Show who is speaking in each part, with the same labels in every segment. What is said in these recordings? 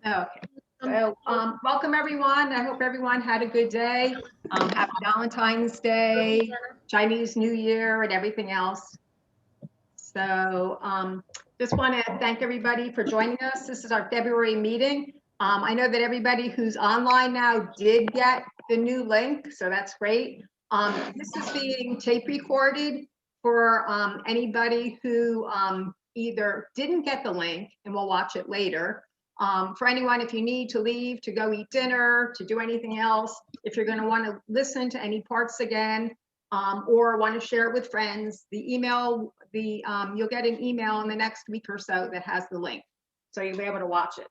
Speaker 1: Okay. So, welcome everyone. I hope everyone had a good day. Happy Valentine's Day, Chinese New Year, and everything else. So, just want to thank everybody for joining us. This is our February meeting. I know that everybody who's online now did get the new link, so that's great. This is being tape recorded for anybody who either didn't get the link and will watch it later. For anyone, if you need to leave to go eat dinner, to do anything else, if you're going to want to listen to any parts again, or want to share it with friends, you'll get an email in the next week or so that has the link, so you'll be able to watch it.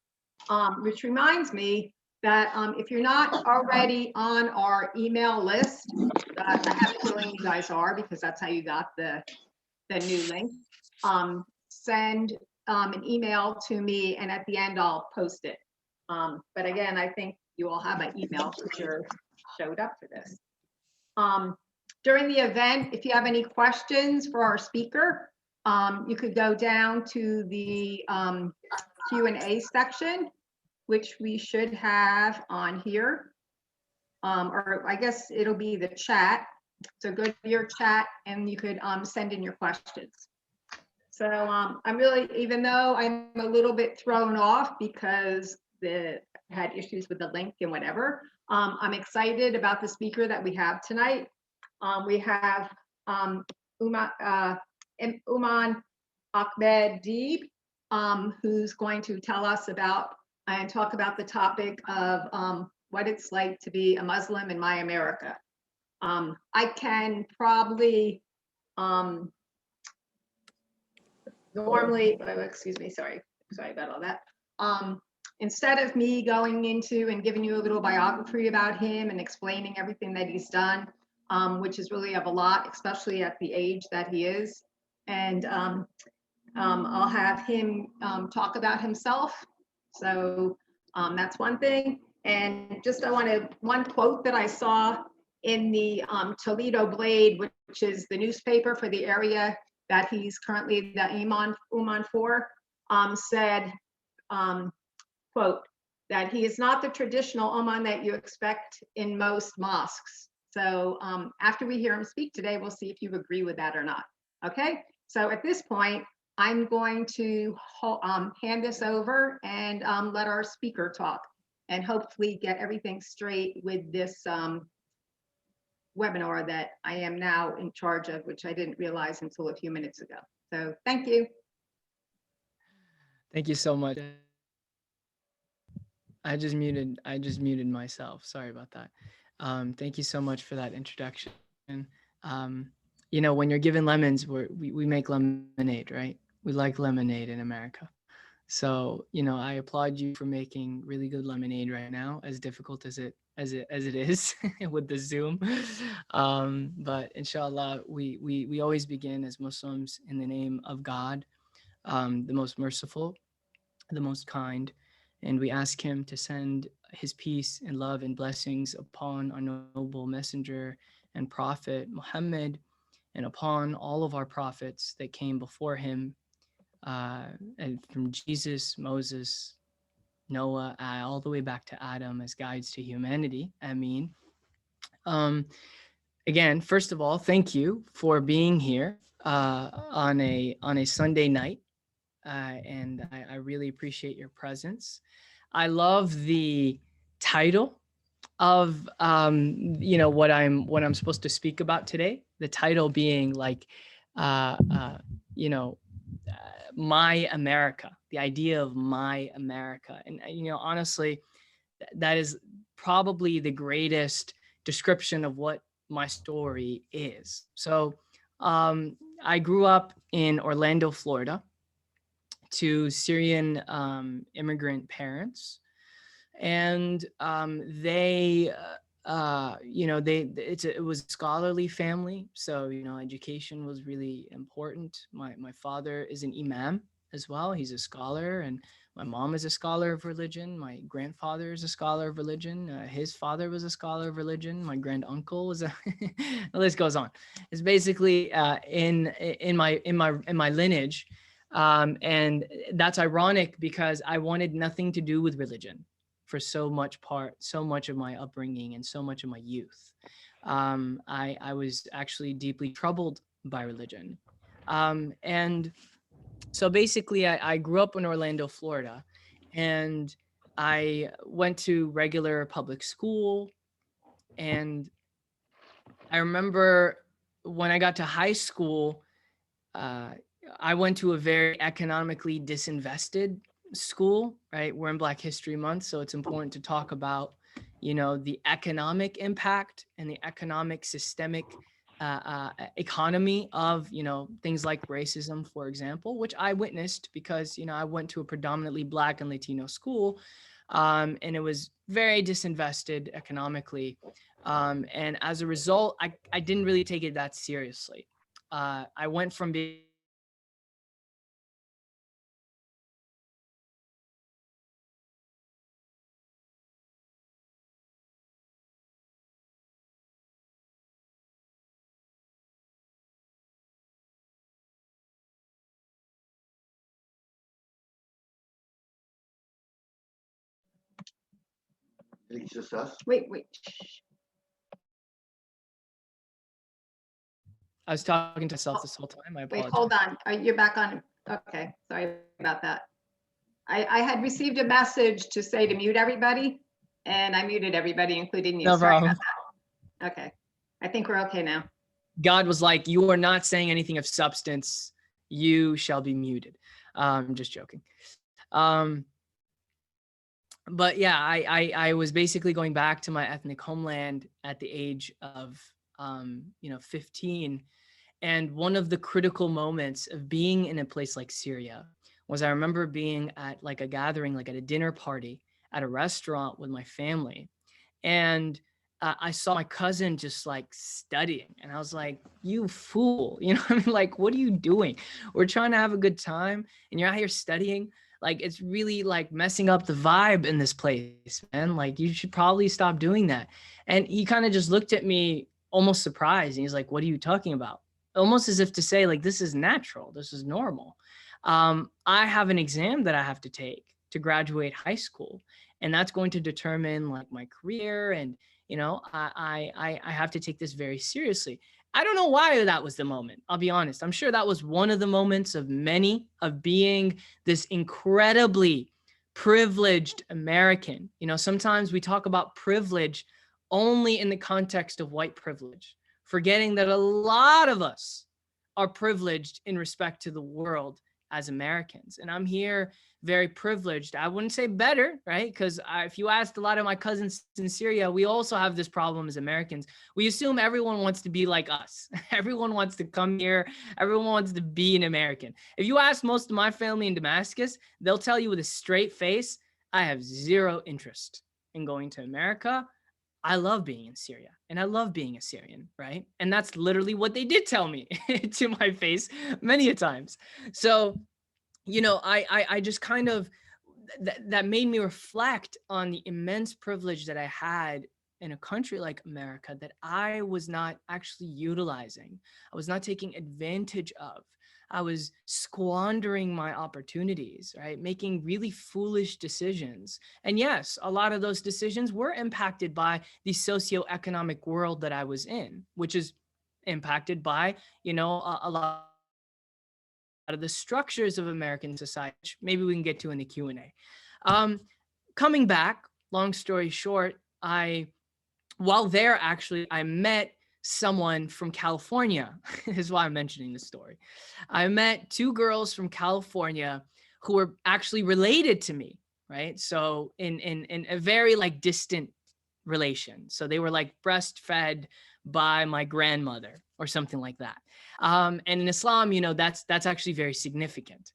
Speaker 1: Which reminds me that if you're not already on our email list, I have a feeling you guys are, because that's how you got the new link. Send an email to me, and at the end I'll post it. But again, I think you all have my email because you showed up for this. During the event, if you have any questions for our speaker, you could go down to the Q&A section, which we should have on here. Or I guess it'll be the chat. So go to your chat and you could send in your questions. So I'm really, even though I'm a little bit thrown off because had issues with the link and whatever, I'm excited about the speaker that we have tonight. We have Imam Ahmad Deeb, who's going to tell us about and talk about the topic of what it's like to be a Muslim in my America. I can probably normally, excuse me, sorry about all that. Instead of me going into and giving you a little biography about him and explaining everything that he's done, which is really of a lot, especially at the age that he is. And I'll have him talk about himself. So that's one thing. And just one quote that I saw in the Toledo Blade, which is the newspaper for the area that he's currently the Imam for, said, quote, that he is not the traditional Imam that you expect in most mosques. So after we hear him speak today, we'll see if you agree with that or not. Okay, so at this point, I'm going to hand this over and let our speaker talk and hopefully get everything straight with this webinar that I am now in charge of, which I didn't realize until a few minutes ago. So thank you.
Speaker 2: Thank you so much. I just muted myself. Sorry about that. Thank you so much for that introduction. You know, when you're given lemons, we make lemonade, right? We like lemonade in America. So, you know, I applaud you for making really good lemonade right now, as difficult as it is with the Zoom. But inshallah, we always begin as Muslims in the name of God, the most merciful, the most kind, and we ask him to send his peace and love and blessings upon our noble messenger and prophet Muhammad, and upon all of our prophets that came before him, and from Jesus, Moses, Noah, all the way back to Adam as guides to humanity. Ameen. Again, first of all, thank you for being here on a Sunday night, and I really appreciate your presence. I love the title of you know, what I'm supposed to speak about today. The title being like you know, my America, the idea of my America. And you know, honestly, that is probably the greatest description of what my story is. So I grew up in Orlando, Florida, to Syrian immigrant parents, and they you know, it was a scholarly family, so you know, education was really important. My father is an imam as well. He's a scholar, and my mom is a scholar of religion. My grandfather is a scholar of religion. His father was a scholar of religion. My grand uncle was a the list goes on. It's basically in my lineage, And that's ironic because I wanted nothing to do with religion for so much of my upbringing and so much of my youth. I was actually deeply troubled by religion. And so basically, I grew up in Orlando, Florida, and I went to regular public school. And I remember when I got to high school, uh, I went to a very economically disinvested school, right? We're in Black History Month, so it's important to talk about, the economic impact and the economic systemic economy of, things like racism, for example, which I witnessed because, I went to a predominantly Black and Latino school, and it was very disinvested economically. And as a result, I didn't really take it that seriously. I went from being
Speaker 3: It's just us.
Speaker 1: Wait.
Speaker 2: I was talking to myself this whole time. I
Speaker 1: Wait,
Speaker 2: apologize.
Speaker 1: hold on. You're back on. Okay, sorry about that. I had received a message to say to mute everybody, and I muted everybody, including you.
Speaker 2: No
Speaker 1: Sorry
Speaker 2: problem.
Speaker 1: about that. Okay, I think we're okay now.
Speaker 2: God was like, "You are not saying anything of substance. You shall be muted." I'm just joking. But yeah, I was basically going back to my ethnic homeland at the age of 15. And one of the critical moments of being in a place like Syria was I remember being at like a gathering, like at a dinner party at a restaurant with my family. And I saw my cousin just like studying. And I was like, you fool, what I mean? Like, what are you doing? We're trying to have a good time and you're out here studying. Like, it's really like messing up the vibe in this place, man. Like, you should probably stop doing that. And he kind of just looked at me almost surprised. And he's like, what are you talking about? Almost as if to say, like, this is natural. This is normal. I have an exam that I have to take to graduate high school. And that's going to determine like my career. And, I have to take this very seriously. I don't know why that was the moment. I'll be honest. I'm sure that was one of the moments of many of being this incredibly privileged American. Sometimes we talk about privilege only in the context of white privilege, forgetting that a lot of us are privileged in respect to the world as Americans. And I'm here very privileged. I wouldn't say better, right? Because if you asked a lot of my cousins in Syria, we also have this problem as Americans. We assume everyone wants to be like us. Everyone wants to come here. Everyone wants to be an American. If you ask most of my family in Damascus, they'll tell you with a straight face, I have zero interest in going to America. I love being in Syria and I love being a Syrian, right? And that's literally what they did tell me to my face many a times. So, I just kind of, that made me reflect on the immense privilege that I had in a country like America that I was not actually utilizing. I was not taking advantage of. I was squandering my opportunities, right? Making really foolish decisions. And yes, a lot of those decisions were impacted by the socioeconomic world that I was in, which is impacted by, a lot of the structures of American society, which maybe we can get to in the Q&A. Coming back, long story short, while there, actually, I met someone from California. This is why I'm mentioning this story. I met two girls from California who were actually related to me, right? So in a very like distant relation. So they were like breastfed by my grandmother or something like that. And in Islam, that's actually very significant.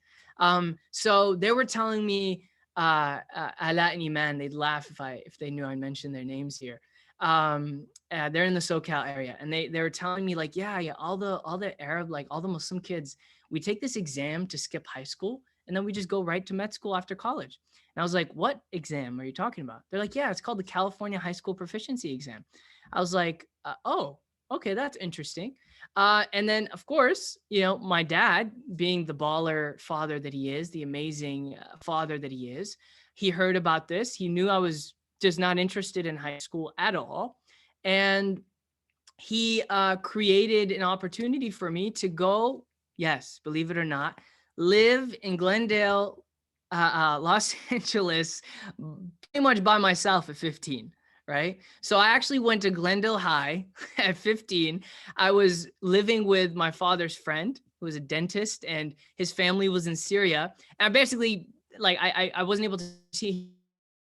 Speaker 2: So they were telling me, Ala and Iman, they'd laugh if they knew I mentioned their names here. They're in the SoCal area, and they were telling me like, yeah, all the Arab, like all the Muslim kids, we take this exam to skip high school, and then we just go right to med school after college. And I was like, what exam are you talking about? They're like, yeah, it's called the California High School Proficiency Exam. I was like, oh, okay, that's interesting. And then, of course, my dad, being the baller father that he is, the amazing father that he is, he heard about this. He knew I was just not interested in high school at all. And he created an opportunity for me to go, yes, believe it or not, live in Glendale, Los Angeles, pretty much by myself at 15. Right. So I actually went to Glendale High at 15. I was living with my father's friend who was a dentist, and his family was in Syria. And I basically, like, I wasn't able to see,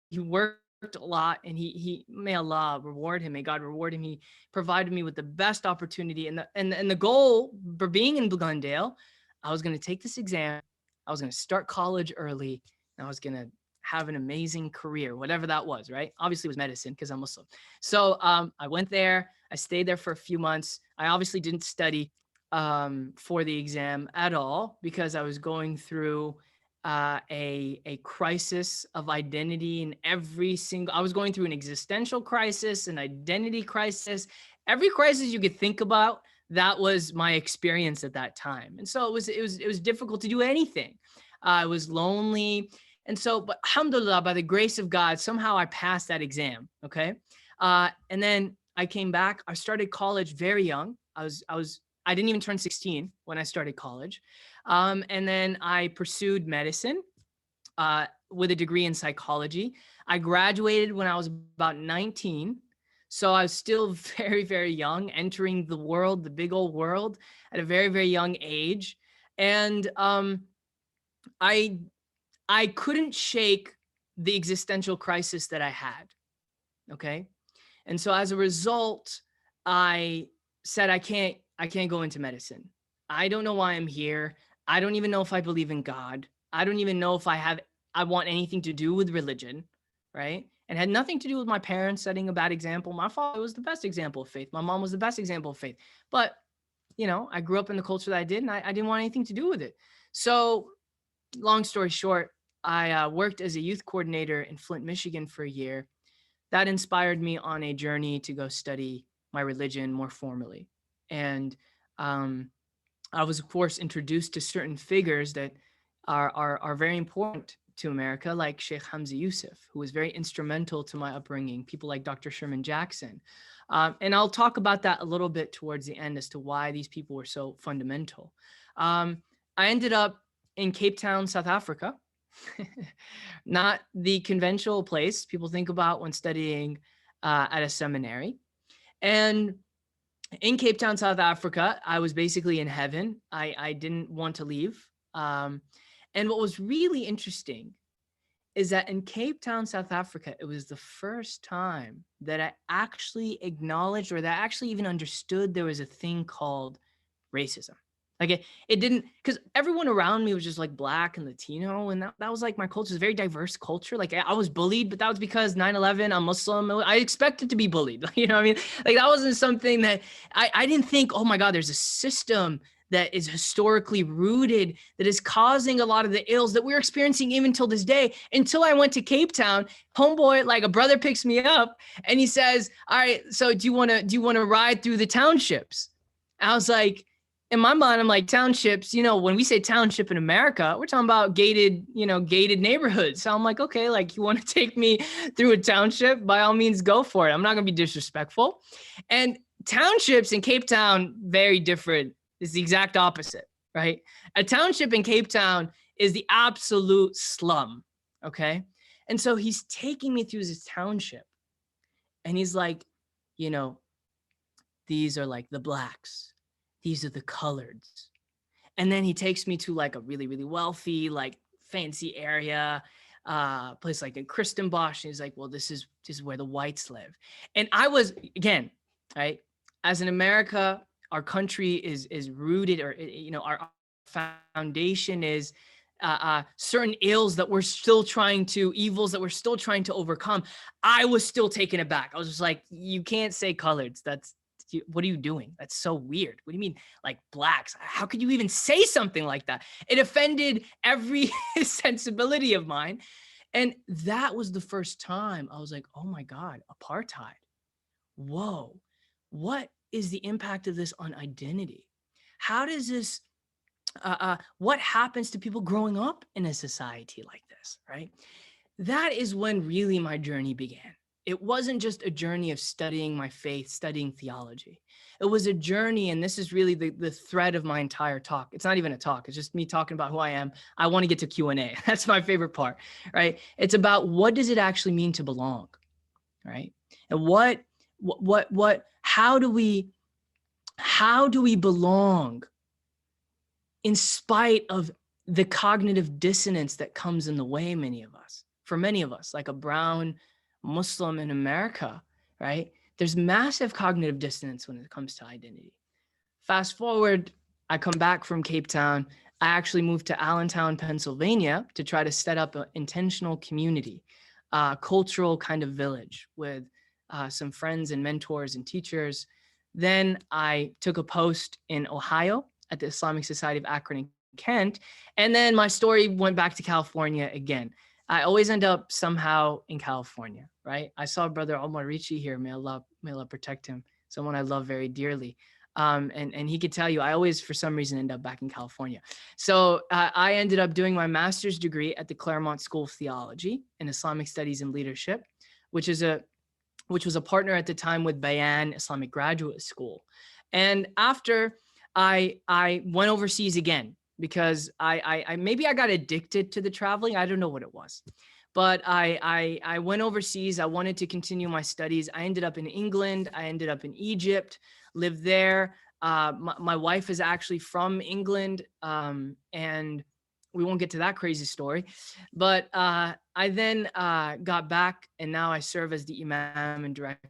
Speaker 2: he worked a lot, and he may Allah reward him, may God reward him. He provided me with the best opportunity, and the goal for being in Glendale, I was going to take this exam, I was going to start college early, and I was going to have an amazing career, whatever that was, right? Obviously it was medicine because I'm Muslim. So I went there, I stayed there for a few months. I obviously didn't study for the exam at all because I was going through a crisis of identity in I was going through an existential crisis, an identity crisis, every crisis you could think about. That was my experience at that time. And so it was difficult to do anything. I was lonely. And so, but alhamdulillah, by the grace of God, somehow I passed that exam. Okay. And then I came back. I started college very young. I didn't even turn 16 when I started college. And then I pursued medicine with a degree in psychology. I graduated when I was about 19. So I was still very, very young, entering the world, the big old world, at a very, very young age. And I couldn't shake the existential crisis that I had. Okay. And so as a result, I said, I can't go into medicine. I don't know why I'm here. I don't even know if I believe in God. I don't even know if I want anything to do with religion, right? And had nothing to do with my parents setting a bad example. My father was the best example of faith. My mom was the best example of faith. But, I grew up in the culture that I did, and I didn't want anything to do with it. So long story short, I worked as a youth coordinator in Flint, Michigan for a year. That inspired me on a journey to go study my religion more formally. And I was, of course, introduced to certain figures that are very important to America, like Sheikh Hamza Yusuf, who was very instrumental to my upbringing, people like Dr. Sherman Jackson. And I'll talk about that a little bit towards the end as to why these people were so fundamental. I ended up in Cape Town, South Africa, not the conventional place people think about when studying at a seminary. And in Cape Town, South Africa, I was basically in heaven. I didn't want to leave. And what was really interesting is that in Cape Town, South Africa, it was the first time that I actually acknowledged, or that I actually even understood there was a thing called racism. Like it didn't, because everyone around me was just like Black and Latino. And that was like my culture. It's a very diverse culture. Like I was bullied, but that was because 9/11, I'm Muslim. I expected to be bullied. You know what I mean? Like that wasn't something that I didn't think, oh my God, there's a system that is historically rooted that is causing a lot of the ills that we're experiencing even till this day. Until I went to Cape Town, homeboy, like a brother picks me up and he says, all right, so do you want to ride through the townships? I was like, in my mind, I'm like, townships, when we say township in America, we're talking about gated neighborhoods. So I'm like, okay, like you want to take me through a township? By all means, go for it. I'm not going to be disrespectful. And townships in Cape Town, very different. It's the exact opposite, right? A township in Cape Town is the absolute slum, okay? And so he's taking me through this township and he's like, these are like the Blacks. These are the coloreds. And then he takes me to like a really, really wealthy, like fancy area, place like in Christenbosch. And he's like, well, this is where the whites live. And I was, again, right, as in America, our country is rooted, or, our foundation is certain evils that we're still trying to overcome. I was still taken aback. I was just like, you can't say coloreds. What are you doing? That's so weird. What do you mean, like Blacks? How could you even say something like that? It offended every sensibility of mine. And that was the first time I was like, oh my God, apartheid. Whoa, what is the impact of this on identity? How does this, what happens to people growing up in a society like this, right? That is when really my journey began. It wasn't just a journey of studying my faith, studying theology. It was a journey, and this is really the thread of my entire talk. It's not even a talk. It's just me talking about who I am. I want to get to Q&A. That's my favorite part, right? It's about what does it actually mean to belong, right? And how do we belong in spite of the cognitive dissonance that comes in the way for many of us, like a brown Muslim in America, right? There's massive cognitive dissonance when it comes to identity. Fast forward, I come back from Cape Town. I actually moved to Allentown, Pennsylvania to try to set up an intentional community, cultural kind of village with some friends and mentors and teachers. Then I took a post in Ohio at the Islamic Society of Akron and Kent. And then my story went back to California again. I always end up somehow in California, right? I saw Brother Omar Ricci here. May Allah protect him. Someone I love very dearly. And he could tell you, I always, for some reason, end up back in California. So I ended up doing my master's degree at the Claremont School of Theology in Islamic Studies and Leadership, which was a partner at the time with Bayan Islamic Graduate School. And after I went overseas again, because I maybe I got addicted to the traveling. I don't know what it was, but I went overseas. I wanted to continue my studies. I ended up in England. I ended up in Egypt, lived there. My wife is actually from England, and we won't get to that crazy story. But I then got back, and now I serve as the Imam and Director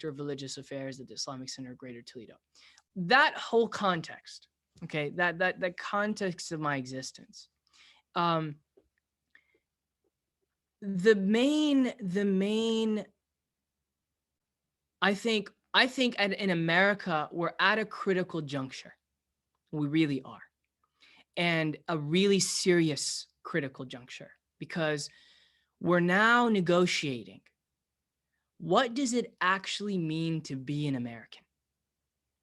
Speaker 2: of Religious Affairs at the Islamic Center of Greater Toledo. That whole context, okay, that context of my existence, the main, I think in America, we're at a critical juncture. We really are. And a really serious critical juncture, because we're now negotiating. What does it actually mean to be an American?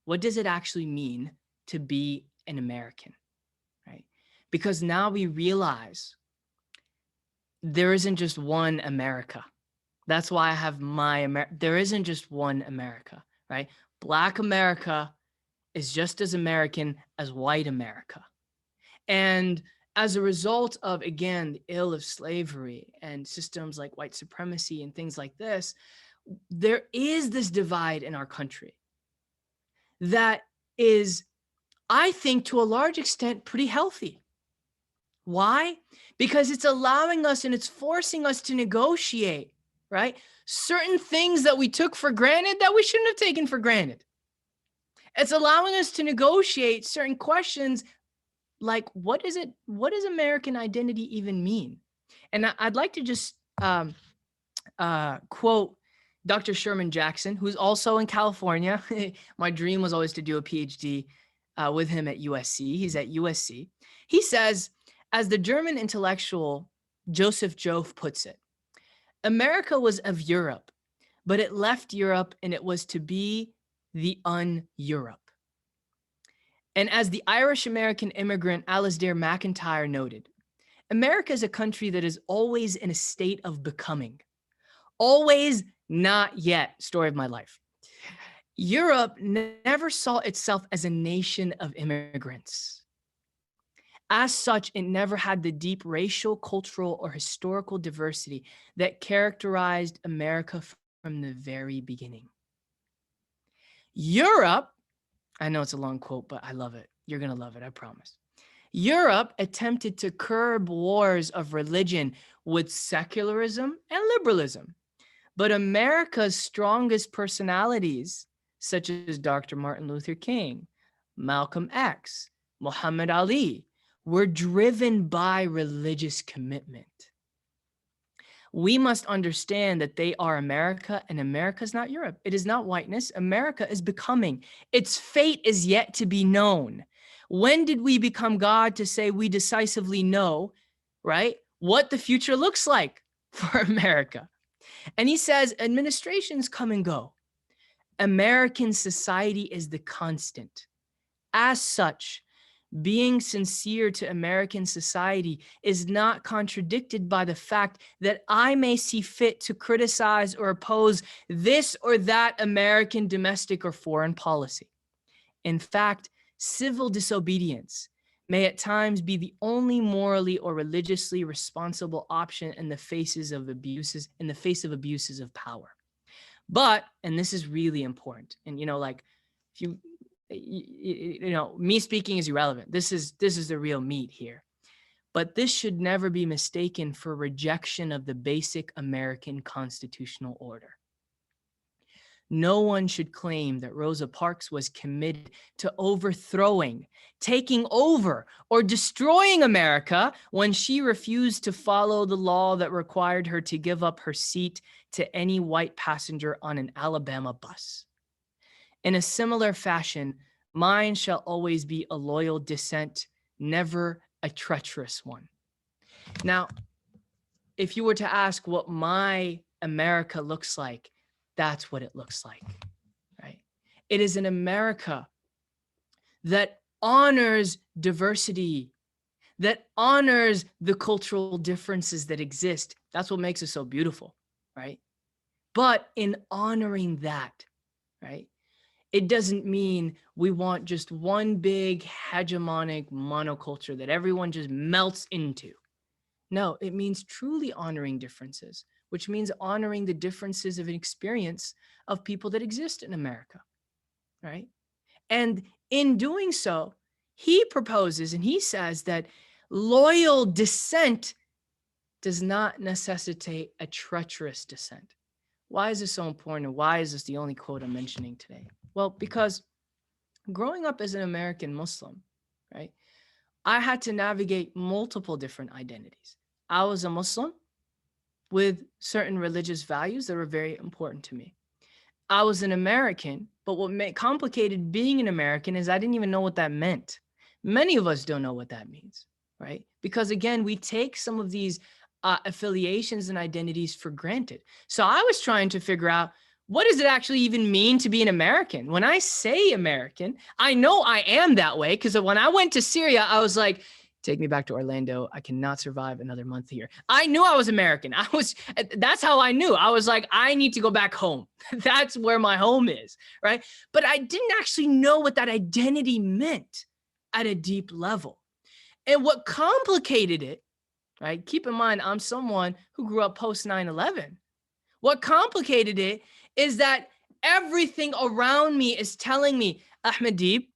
Speaker 2: What does it actually mean to be an American, right? Because now we realize there isn't just one America. That's why I have there isn't just one America, right? Black America is just as American as white America. And as a result of, again, the ill of slavery and systems like white supremacy and things like this, there is this divide in our country that is, I think, to a large extent, pretty healthy. Why? Because it's allowing us and it's forcing us to negotiate, right? Certain things that we took for granted that we shouldn't have taken for granted. It's allowing us to negotiate certain questions like, what does American identity even mean? And I'd like to just quote Dr. Sherman Jackson, who's also in California. My dream was always to do a PhD with him at USC. He's at USC. He says, as the German intellectual Joseph Joff puts it, America was of Europe, but it left Europe and it was to be the un-Europe. And as the Irish-American immigrant Alasdair MacIntyre noted, America is a country that is always in a state of becoming. Always, not yet. Story of my life. Europe never saw itself as a nation of immigrants. As such, it never had the deep racial, cultural, or historical diversity that characterized America from the very beginning. Europe, I know it's a long quote, but I love it. You're going to love it, I promise. Europe attempted to curb wars of religion with secularism and liberalism. But America's strongest personalities, such as Dr. Martin Luther King, Malcolm X, Muhammad Ali, were driven by religious commitment. We must understand that they are America, and America is not Europe. It is not whiteness. America is becoming. Its fate is yet to be known. When did we become God to say we decisively know, right, what the future looks like for America? And he says administrations come and go. American society is the constant. As such, being sincere to American society is not contradicted by the fact that I may see fit to criticize or oppose this or that American domestic or foreign policy. In fact, civil disobedience may at times be the only morally or religiously responsible option in the face of abuses of power. But, and this is really important, and like if me speaking is irrelevant. This is the real meat here. But this should never be mistaken for rejection of the basic American constitutional order. No one should claim that Rosa Parks was committed to overthrowing, taking over, or destroying America when she refused to follow the law that required her to give up her seat to any white passenger on an Alabama bus. In a similar fashion, mine shall always be a loyal dissent, never a treacherous one. Now, if you were to ask what my America looks like, that's what it looks like, right? It is an America that honors diversity, that honors the cultural differences that exist. That's what makes it so beautiful, right? But in honoring that, right, it doesn't mean we want just one big hegemonic monoculture that everyone just melts into. No, it means truly honoring differences, which means honoring the differences of an experience of people that exist in America, right? And in doing so, he proposes and he says that loyal dissent does not necessitate a treacherous dissent. Why is this so important? And why is this the only quote I'm mentioning today? Well, because growing up as an American Muslim, right, I had to navigate multiple different identities. I was a Muslim with certain religious values that were very important to me. I was an American, but what complicated being an American is I didn't even know what that meant. Many of us don't know what that means, right? Because again, we take some of these affiliations and identities for granted. So I was trying to figure out, what does it actually even mean to be an American? When I say American, I know I am that way, because when I went to Syria, I was like, take me back to Orlando. I cannot survive another month here. I knew I was American. That's how I knew. I was like, I need to go back home. That's where my home is, right? But I didn't actually know what that identity meant at a deep level. And what complicated it, right? Keep in mind, I'm someone who grew up post 9/11. What complicated it is that everything around me is telling me, Ahmad Deeb,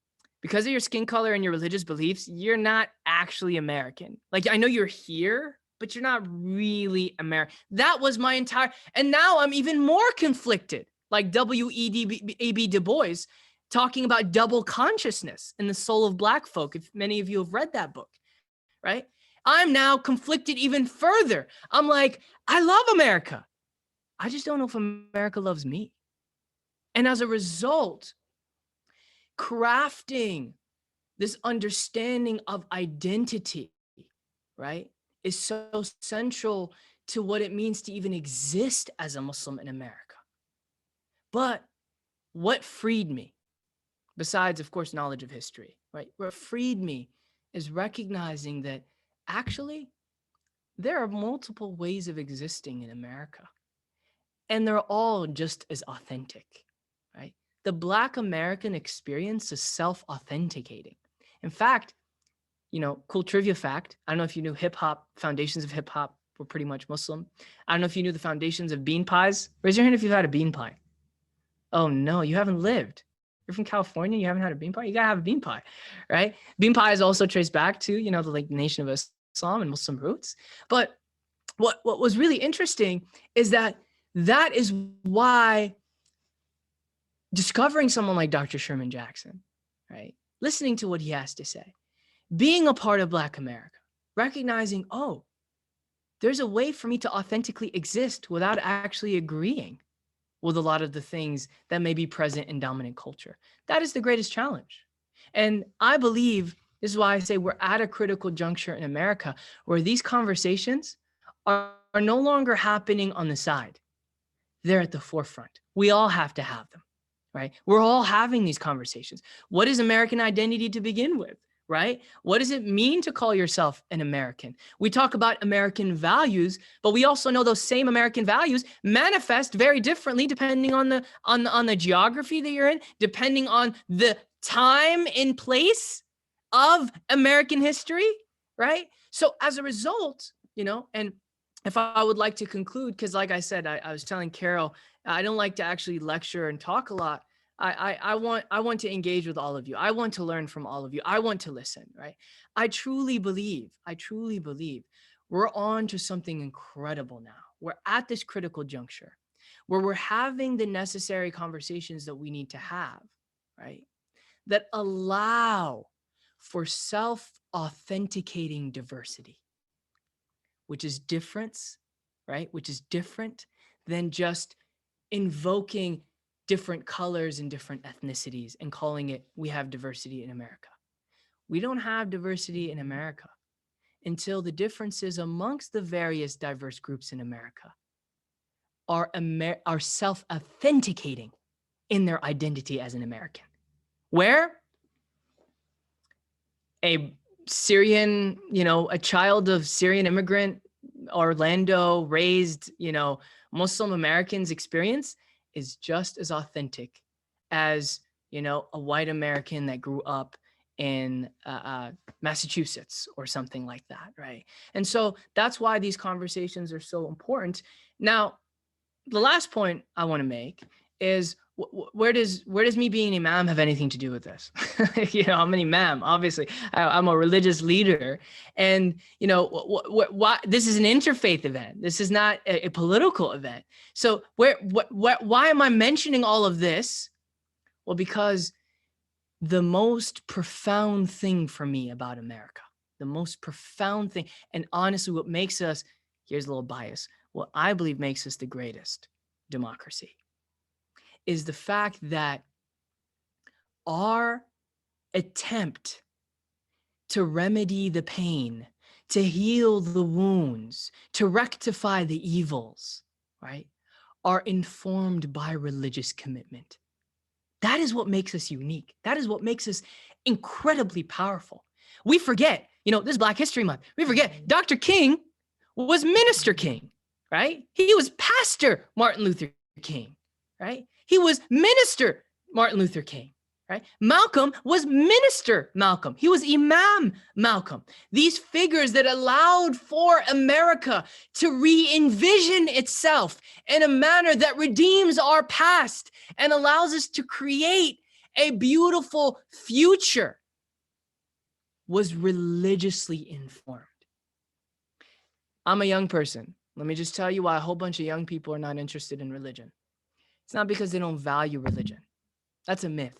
Speaker 2: because of your skin color and your religious beliefs, you're not actually American. Like, I know you're here, but you're not really American. That was my entire, and now I'm even more conflicted, like W.E.B. Du Bois talking about double consciousness in The Soul of Black Folk, if many of you have read that book, right? I'm now conflicted even further. I'm like, I love America. I just don't know if America loves me. And as a result, crafting this understanding of identity, right, is so central to what it means to even exist as a Muslim in America. But what freed me, besides, of course, knowledge of history, right? What freed me is recognizing that actually there are multiple ways of existing in America, and they're all just as authentic, right? The Black American experience is self-authenticating. In fact, cool trivia fact, I don't know if you knew foundations of hip hop were pretty much Muslim. I don't know if you knew the foundations of bean pies. Raise your hand if you've had a bean pie. Oh no, you haven't lived. You're from California, you haven't had a bean pie? You gotta have a bean pie, right? Bean pie is also traced back to, the Nation of Islam and Muslim roots. But what was really interesting is that is why discovering someone like Dr. Sherman Jackson, right? Listening to what he has to say, being a part of Black America, recognizing, oh, there's a way for me to authentically exist without actually agreeing with a lot of the things that may be present in dominant culture. That is the greatest challenge. And I believe, this is why I say we're at a critical juncture in America where these conversations are no longer happening on the side. They're at the forefront. We all have to have them, right? We're all having these conversations. What is American identity to begin with, right? What does it mean to call yourself an American? We talk about American values, but we also know those same American values manifest very differently depending on the geography that you're in, depending on the time and place of American history, right? So as a result, and if I would like to conclude, because like I said, I was telling Carol, I don't like to actually lecture and talk a lot. I want to engage with all of you. I want to learn from all of you. I want to listen, right? I truly believe we're on to something incredible now. We're at this critical juncture where we're having the necessary conversations that we need to have, right? That allow for self-authenticating diversity, which is difference, right? Which is different than just invoking different colors and different ethnicities and calling it, we have diversity in America. We don't have diversity in America until the differences amongst the various diverse groups in America are self-authenticating in their identity as an American. Where a Syrian, a child of Syrian immigrant, Orlando raised, Muslim Americans experience is just as authentic as, a white American that grew up in Massachusetts or something like that, right? And so that's why these conversations are so important. Now, the last point I want to make is where does me being an imam have anything to do with this? I'm an imam, obviously. I'm a religious leader, and why this is an interfaith event. This is not a political event. So why am I mentioning all of this? Well, because the most profound thing for me about America, the most profound thing, and honestly, what makes us, here's a little bias, what I believe makes us the greatest democracy is the fact that our attempt to remedy the pain, to heal the wounds, to rectify the evils, right, are informed by religious commitment. That is what makes us unique. That is what makes us incredibly powerful. We forget, this is Black History Month. We forget Dr. King was Minister King, right? He was Pastor Martin Luther King, right? He was Minister Martin Luther King, right? Malcolm was Minister Malcolm. He was Imam Malcolm. These figures that allowed for America to re-envision itself in a manner that redeems our past and allows us to create a beautiful future was religiously informed. I'm a young person. Let me just tell you why a whole bunch of young people are not interested in religion. It's not because they don't value religion. That's a myth.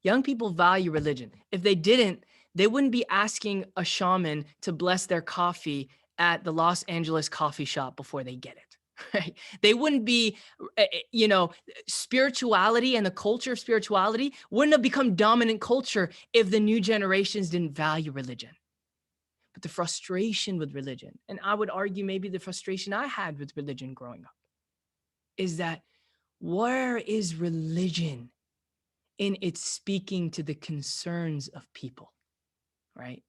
Speaker 2: Young people value religion. If they didn't, they wouldn't be asking a shaman to bless their coffee at the Los Angeles coffee shop before they get it, right? They wouldn't be, spirituality and the culture of spirituality wouldn't have become dominant culture if the new generations didn't value religion. But the frustration with religion, and I would argue maybe the frustration I had with religion growing up, is that where is religion in its speaking to the concerns of people, right?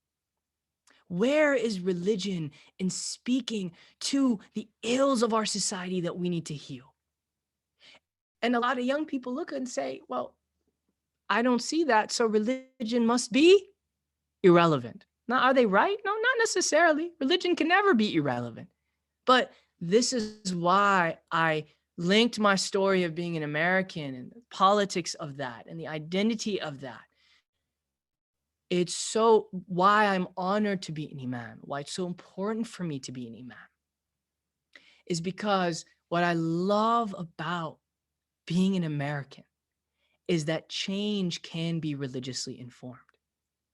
Speaker 2: Where is religion in speaking to the ills of our society that we need to heal? And a lot of young people look and say, well, I don't see that, so religion must be irrelevant. Now, are they right? No, not necessarily. Religion can never be irrelevant. But this is why I linked my story of being an American and the politics of that and the identity of that. It's so why I'm honored to be an imam, why it's so important for me to be an imam, is because what I love about being an American is that change can be religiously informed.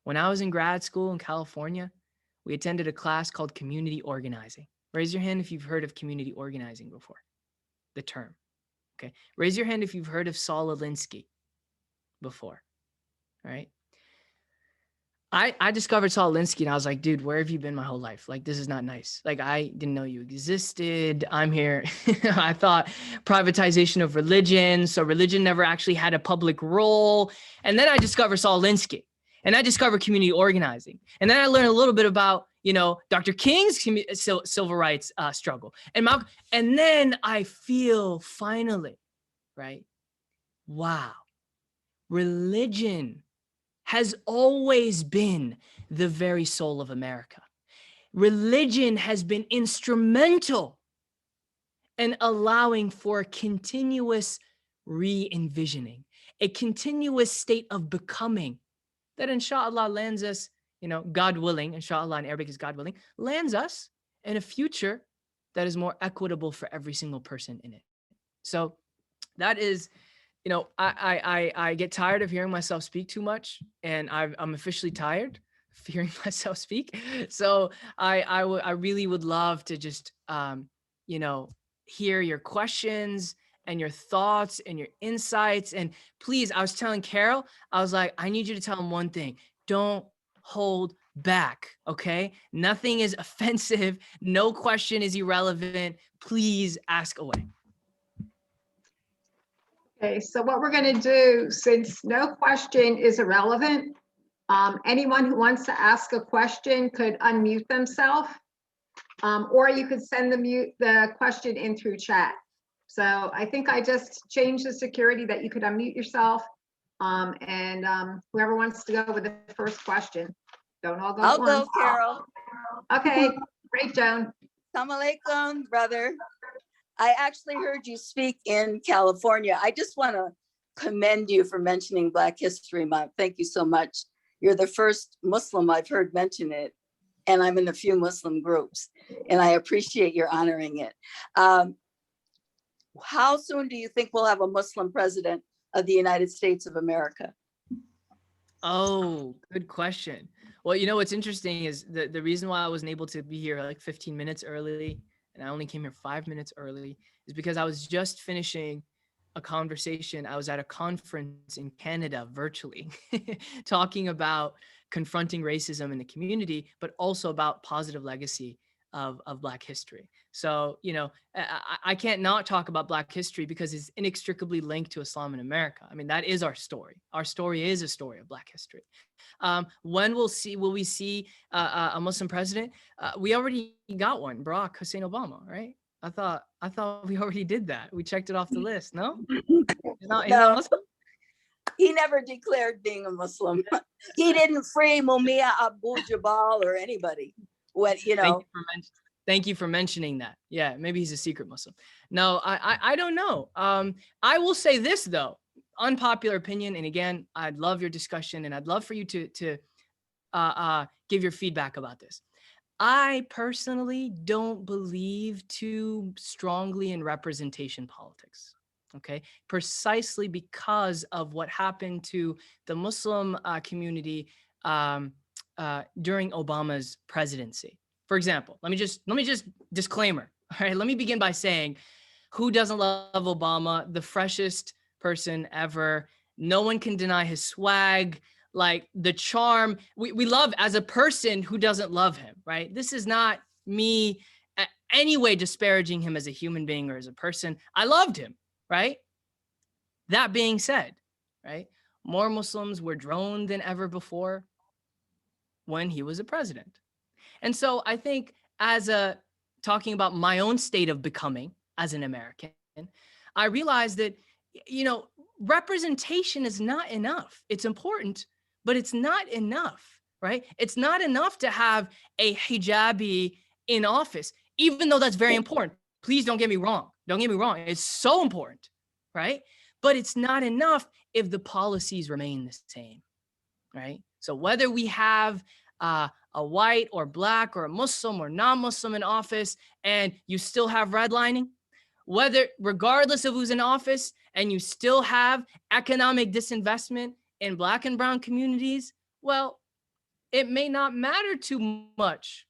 Speaker 2: When I was in grad school in California, we attended a class called community organizing. Raise your hand if you've heard of community organizing before, the term. Okay. Raise your hand if you've heard of Saul Alinsky before. All right. I discovered Saul Alinsky and I was like, dude, where have you been my whole life? Like, this is not nice. Like, I didn't know you existed. I'm here. I thought privatization of religion. So religion never actually had a public role. And then I discovered Saul Alinsky and I discovered community organizing. And then I learned a little bit about, Dr. King's civil rights struggle. And then I feel finally, right? Wow. Religion has always been the very soul of America. Religion has been instrumental in allowing for continuous re-envisioning, a continuous state of becoming that inshallah lands us, God willing, inshallah in Arabic is God willing, lands us in a future that is more equitable for every single person in it. So that is, I get tired of hearing myself speak too much, and I'm officially tired of hearing myself speak. So I really would love to just, hear your questions and your thoughts and your insights. And please, I was telling Carol, I was like, I need you to tell him one thing. Don't hold back, okay? Nothing is offensive. No question is irrelevant. Please ask away.
Speaker 1: Okay, so what we're going to do, since no question is irrelevant, anyone who wants to ask a question could unmute themselves, or you could send the question in through chat. So I think I just changed the security that you could unmute yourself, and whoever wants to go with the first question. Don't all go at once.
Speaker 3: I'll go, Carol.
Speaker 1: Okay, great, Joan.
Speaker 3: Assalamu alaikum, brother. I actually heard you speak in California. I just want to commend you for mentioning Black History Month. Thank you so much. You're the first Muslim I've heard mention it, and I'm in a few Muslim groups, and I appreciate your honoring it. How soon do you think we'll have a Muslim president of the United States of America?
Speaker 2: Oh, good question. Well, what's interesting is the reason why I wasn't able to be here like 15 minutes early, and I only came here 5 minutes early, is because I was just finishing a conversation. I was at a conference in Canada virtually talking about confronting racism in the community, but also about positive legacy of Black history. So, I can't not talk about Black history because it's inextricably linked to Islam in America. I mean, that is our story. Our story is a story of Black history. When will we see a Muslim president? We already got one, Barack Hussein Obama, right? I thought we already did that. We checked it off the list. No, he's not Muslim.
Speaker 3: He never declared being a Muslim. He didn't free Mumia Abu Jabal or anybody.
Speaker 2: Thank you for mentioning that. Yeah, maybe he's a secret Muslim. No, I don't know. I will say this though, unpopular opinion, and again, I'd love your discussion, and I'd love for you to give your feedback about this. I personally don't believe too strongly in representation politics. Okay, precisely because of what happened to the Muslim community during Obama's presidency. For example, let me just disclaimer. All right, let me begin by saying, who doesn't love Obama? The freshest person ever. No one can deny his swag, like the charm. We love as a person. Who doesn't love him, right? This is not me any way disparaging him as a human being or as a person. I loved him, right? That being said, right, more Muslims were droned than ever before when he was a president. And so I think talking about my own state of becoming as an American, I realized that, representation is not enough. It's important, but it's not enough, right? It's not enough to have a hijabi in office, even though that's very important. Please don't get me wrong. Don't get me wrong. It's so important, right? But it's not enough if the policies remain the same, right? So whether we have a white or Black or a Muslim or non-Muslim in office and you still have redlining, regardless of who's in office and you still have economic disinvestment in Black and brown communities, well, it may not matter too much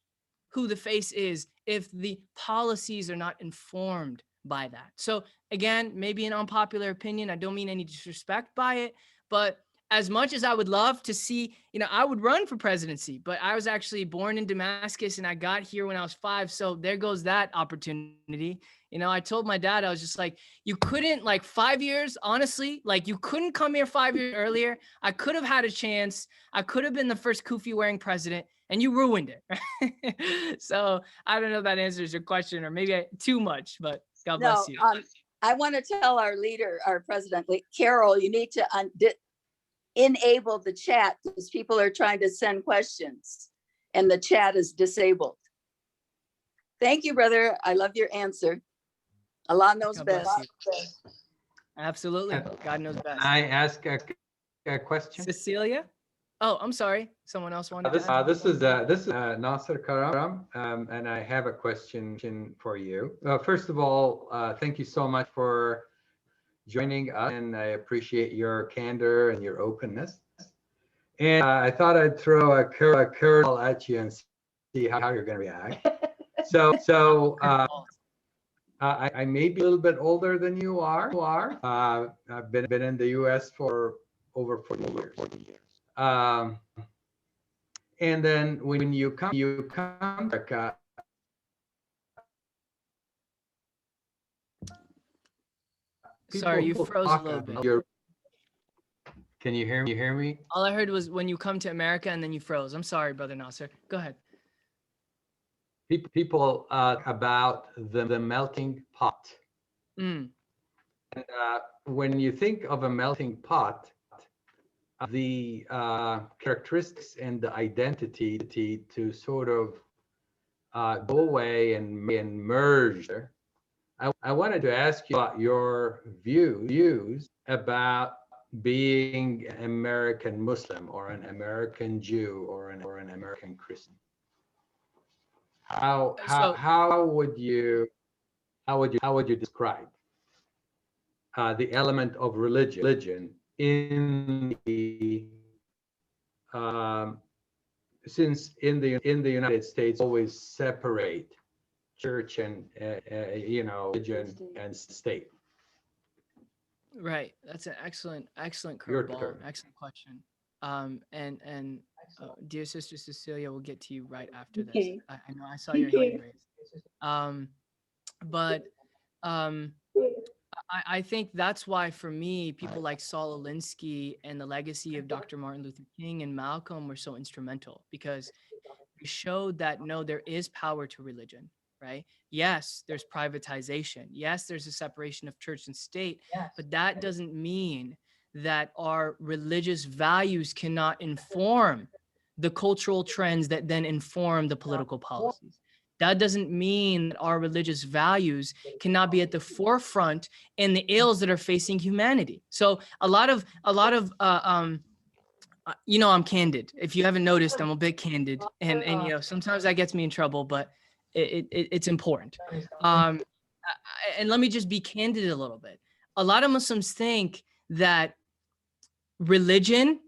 Speaker 2: who the face is if the policies are not informed by that. So again, maybe an unpopular opinion. I don't mean any disrespect by it, but as much as I would love to see, I would run for presidency, but I was actually born in Damascus and I got here when I was 5. So there goes that opportunity. I told my dad, I was just like, you couldn't, like, 5 years, honestly, like, you couldn't come here 5 years earlier. I could have had a chance. I could have been the first kufi wearing president, and you ruined it. So I don't know if that answers your question, or maybe too much, but God bless you.
Speaker 3: I want to tell our leader, our president, Carol, you need to enable the chat because people are trying to send questions and the chat is disabled. Thank you, brother. I love your answer. Allah knows
Speaker 2: God
Speaker 3: best.
Speaker 2: bless you. Absolutely. God knows best.
Speaker 4: Can I ask a question?
Speaker 2: Cecilia? Oh, I'm sorry. Someone else wanted to ask.
Speaker 4: This is Nasser Karam, and I have a question for you. First of all, thank you so much for joining us, and I appreciate your candor and your openness. And I thought I'd throw a curveball at you and see how you're going to react. So I may be a little bit older than you are. I've been in the U.S. for over 40 years. And then when you come to America,
Speaker 2: sorry, you froze a little bit.
Speaker 4: Can you hear me?
Speaker 2: All I heard was when you come to America, and then you froze. I'm sorry, Brother Nasser. Go ahead.
Speaker 4: People about the melting pot.
Speaker 2: Mm.
Speaker 4: And when you think of a melting pot, the characteristics and the identity to sort of go away and merge there. I wanted to ask you about your views about being an American Muslim or an American Jew or an American Christian. How would you describe the element of religion in the since in the United States always separate church and religion and state?
Speaker 2: Right. That's an excellent curveball. Excellent question. And dear Sister Cecilia, we'll get to you right after this.
Speaker 3: Okay.
Speaker 2: I know I saw your hand raised. But I think that's why, for me, people like Saul Alinsky and the legacy of Dr. Martin Luther King and Malcolm were so instrumental, because they showed that, no, there is power to religion, right? Yes, there's privatization. Yes, there's a separation of church and state, but that doesn't mean that our religious values cannot inform the cultural trends that then inform the political policies. That doesn't mean that our religious values cannot be at the forefront in the ills that are facing humanity. So a lot of I'm candid. If you haven't noticed, I'm a bit candid, and sometimes that gets me in trouble, but it's important. And let me just be candid a little bit. A lot of Muslims think that religion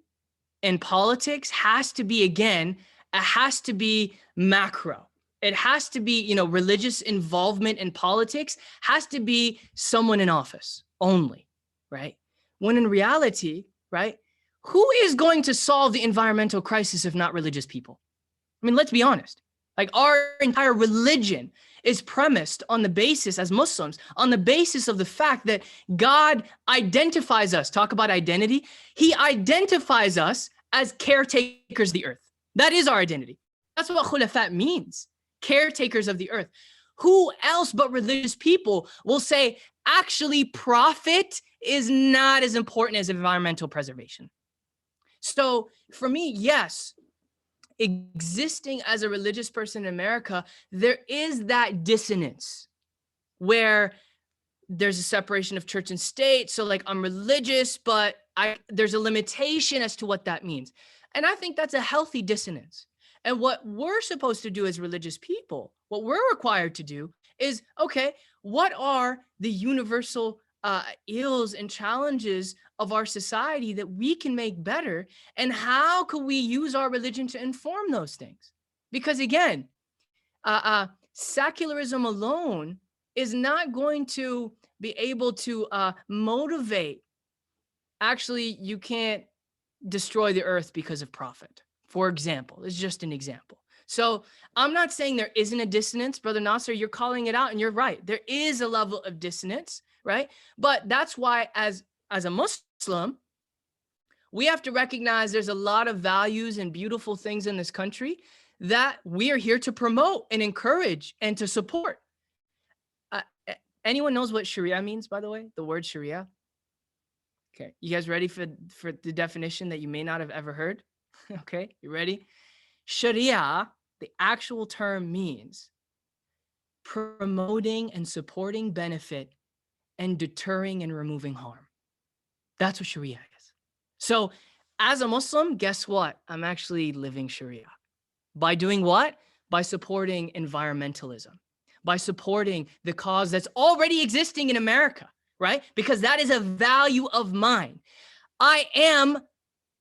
Speaker 2: and politics has to be, again, it has to be macro. It has to be, religious involvement in politics has to be someone in office only, right? When in reality, right, who is going to solve the environmental crisis if not religious people? I mean, let's be honest. Like, our entire religion is premised on the basis, as Muslims, on the basis of the fact that God identifies us. Talk about identity. He identifies us as caretakers of the earth. That is our identity. That's what khulafat means. Caretakers of the earth. Who else but religious people will say, actually, profit is not as important as environmental preservation? So for me, yes, existing as a religious person in America, there is that dissonance where there's a separation of church and state. So, like, I'm religious, but there's a limitation as to what that means. And I think that's a healthy dissonance. And what we're supposed to do as religious people, what we're required to do is, okay, what are the universal ills and challenges of our society that we can make better? And how can we use our religion to inform those things? Because again, secularism alone is not going to be able to motivate. Actually, you can't destroy the earth because of profit. For example, it's just an example. So I'm not saying there isn't a dissonance, Brother Nasser, you're calling it out and you're right. There is a level of dissonance, right? But that's why as a Muslim, we have to recognize there's a lot of values and beautiful things in this country that we are here to promote and encourage and to support. Anyone knows what Sharia means, by the way? The word Sharia? Okay, you guys ready for the definition that you may not have ever heard? Okay, you ready? Sharia, the actual term means promoting and supporting benefit and deterring and removing harm. That's what Sharia is. So as a Muslim, guess what? I'm actually living Sharia. By doing what? By supporting environmentalism, by supporting the cause that's already existing in America, right? Because that is a value of mine. I am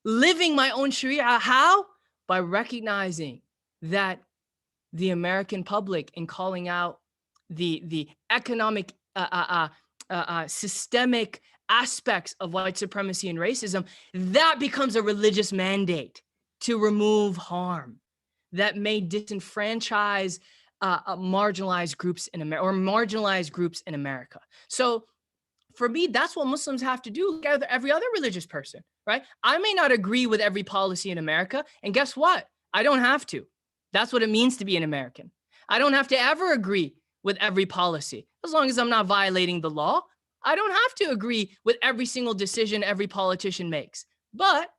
Speaker 2: living my own Sharia. How? By recognizing that the American public, in calling out the economic systemic aspects of white supremacy and racism, that becomes a religious mandate to remove harm that may disenfranchise marginalized groups in America, or marginalized groups in America. So for me, that's what Muslims have to do, like every other religious person, right? I may not agree with every policy in America, and guess what? I don't have to. That's what it means to be an American. I don't have to ever agree with every policy. As long as I'm not violating the law, I don't have to agree with every single decision every politician makes. But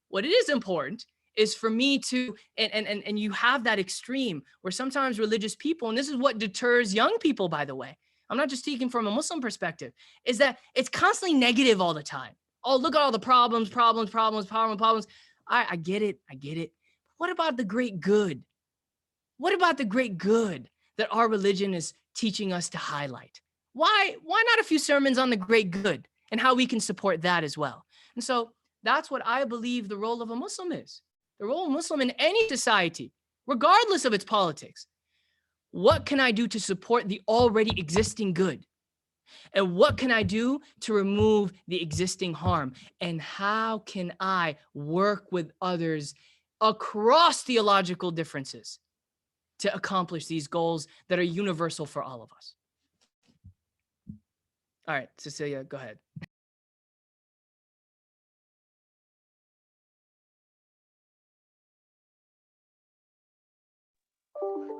Speaker 2: what it is important is for me to, and you have that extreme where sometimes religious people, and this is what deters young people, by the way, I'm not just speaking from a Muslim perspective, is that it's constantly negative all the time. Oh, look at all the problems. I get it. What about the great good? What about the great good that our religion is teaching us to highlight? Why not a few sermons on the great good and how we can support that as well? And so that's what I believe the role of a Muslim is. The role of a Muslim in any society, regardless of its politics. What can I do to support the already existing good? And what can I do to remove the existing harm? And how can I work with others across theological differences to accomplish these goals that are universal for all of us? All right, Cecilia, go ahead.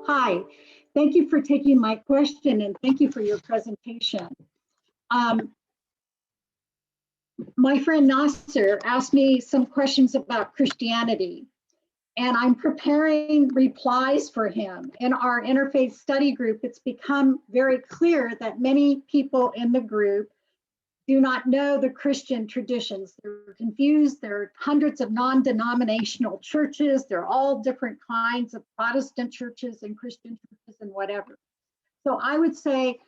Speaker 5: Hi, thank you for taking my question and thank you for your presentation. My friend Nasser asked me some questions about Christianity, and I'm preparing replies for him. In our Interfaith Study Group, it's become very clear that many people in the group do not know the Christian traditions. They're confused. There are hundreds of non-denominational churches. They're all different kinds of Protestant churches and Christian churches and whatever. So I would say,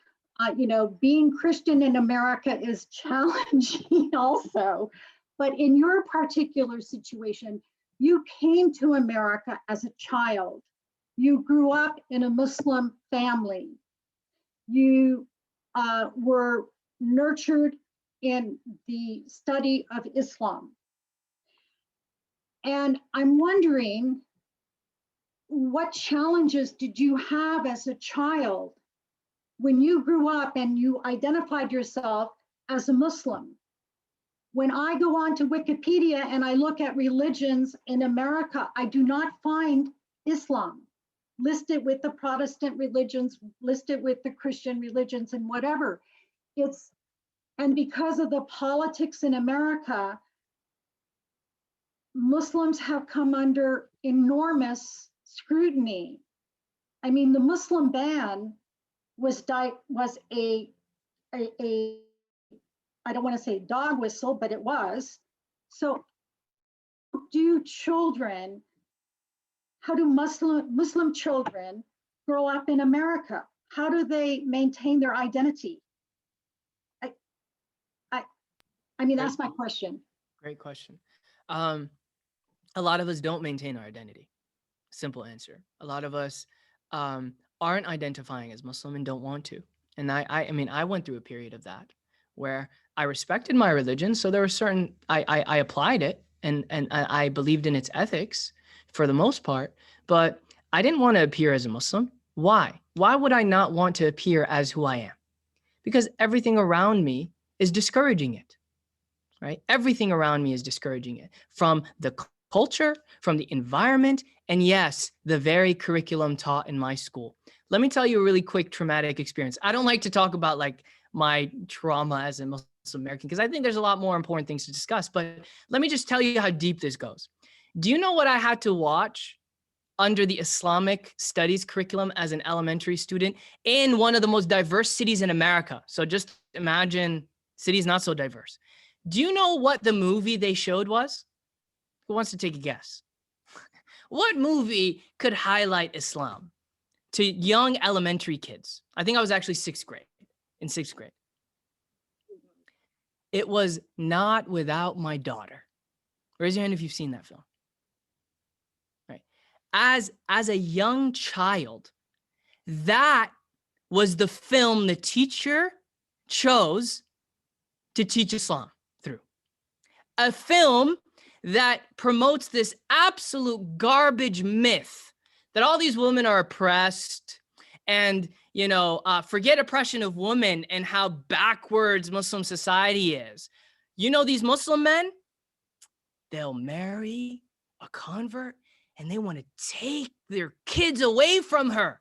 Speaker 5: being Christian in America is challenging also. But in your particular situation, you came to America as a child. You grew up in a Muslim family. You were nurtured in the study of Islam. And I'm wondering, what challenges did you have as a child when you grew up and you identified yourself as a Muslim? When I go on to Wikipedia and I look at religions in America, I do not find Islam listed with the Protestant religions, listed with the Christian religions and whatever. And because of the politics in America, Muslims have come under enormous scrutiny. I mean, the Muslim ban was a I don't want to say dog whistle, but it was. So how do Muslim children grow up in America? How do they maintain their identity? I mean, that's my question.
Speaker 2: Great question. A lot of us don't maintain our identity. Simple answer. A lot of us aren't identifying as Muslim and don't want to. And I mean, I went through a period of that where I respected my religion. So there were certain, I applied it, and I believed in its ethics for the most part, but I didn't want to appear as a Muslim. Why? Why would I not want to appear as who I am? Because everything around me is discouraging it, right? Everything around me is discouraging it, from the culture, from the environment, and yes, the very curriculum taught in my school. Let me tell you a really quick traumatic experience. I don't like to talk about like my trauma as a Muslim American because I think there's a lot more important things to discuss, but let me just tell you how deep this goes. Do you know what I had to watch under the Islamic studies curriculum as an elementary student in one of the most diverse cities in America? So just imagine cities not so diverse. Do you know what the movie they showed was? Who wants to take a guess? What movie could highlight Islam to young elementary kids? I think I was actually in sixth grade. It was Not Without My Daughter. Raise your hand if you've seen that film. Right. As a young child, that was the film the teacher chose to teach Islam through. A film that promotes this absolute garbage myth that all these women are oppressed and, forget oppression of women and how backwards Muslim society is. These Muslim men, they'll marry a convert and they want to take their kids away from her.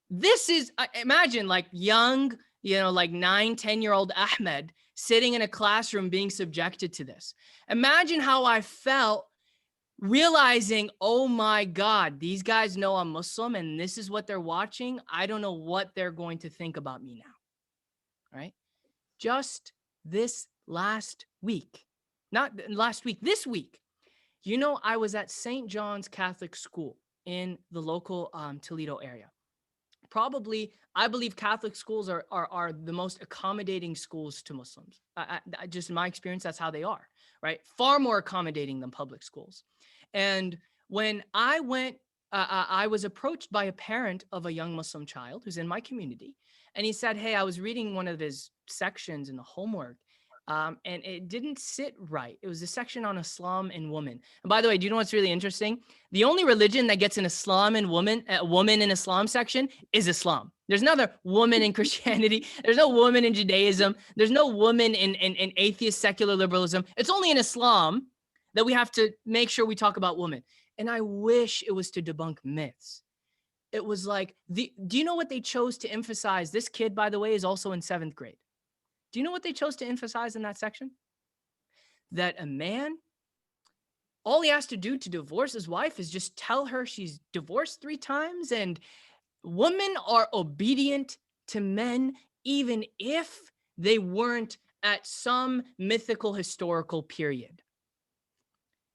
Speaker 2: This is, imagine like young, 9-10-year-old Ahmed sitting in a classroom being subjected to this. Imagine how I felt realizing, oh my God, these guys know I'm Muslim and this is what they're watching. I don't know what they're going to think about me now, right? Just this week, this week, I was at St. John's Catholic School in the local Toledo area. Probably, I believe Catholic schools are the most accommodating schools to Muslims. Just in my experience, that's how they are, right? Far more accommodating than public schools. And when I went, I was approached by a parent of a young Muslim child who's in my community. And he said, hey, I was reading one of his sections in the homework, and it didn't sit right. It was a section on Islam and women. And by the way, do you know what's really interesting? The only religion that gets an Islam and woman in Islam section is Islam. There's no other woman in Christianity. There's no woman in Judaism. There's no woman in atheist secular liberalism. It's only in Islam that we have to make sure we talk about women. And I wish it was to debunk myths. It was like, do you know what they chose to emphasize? This kid, by the way, is also in 7th grade. Do you know what they chose to emphasize in that section? That a man, all he has to do to divorce his wife is just tell her she's divorced 3 times, and women are obedient to men even if they weren't at some mythical historical period.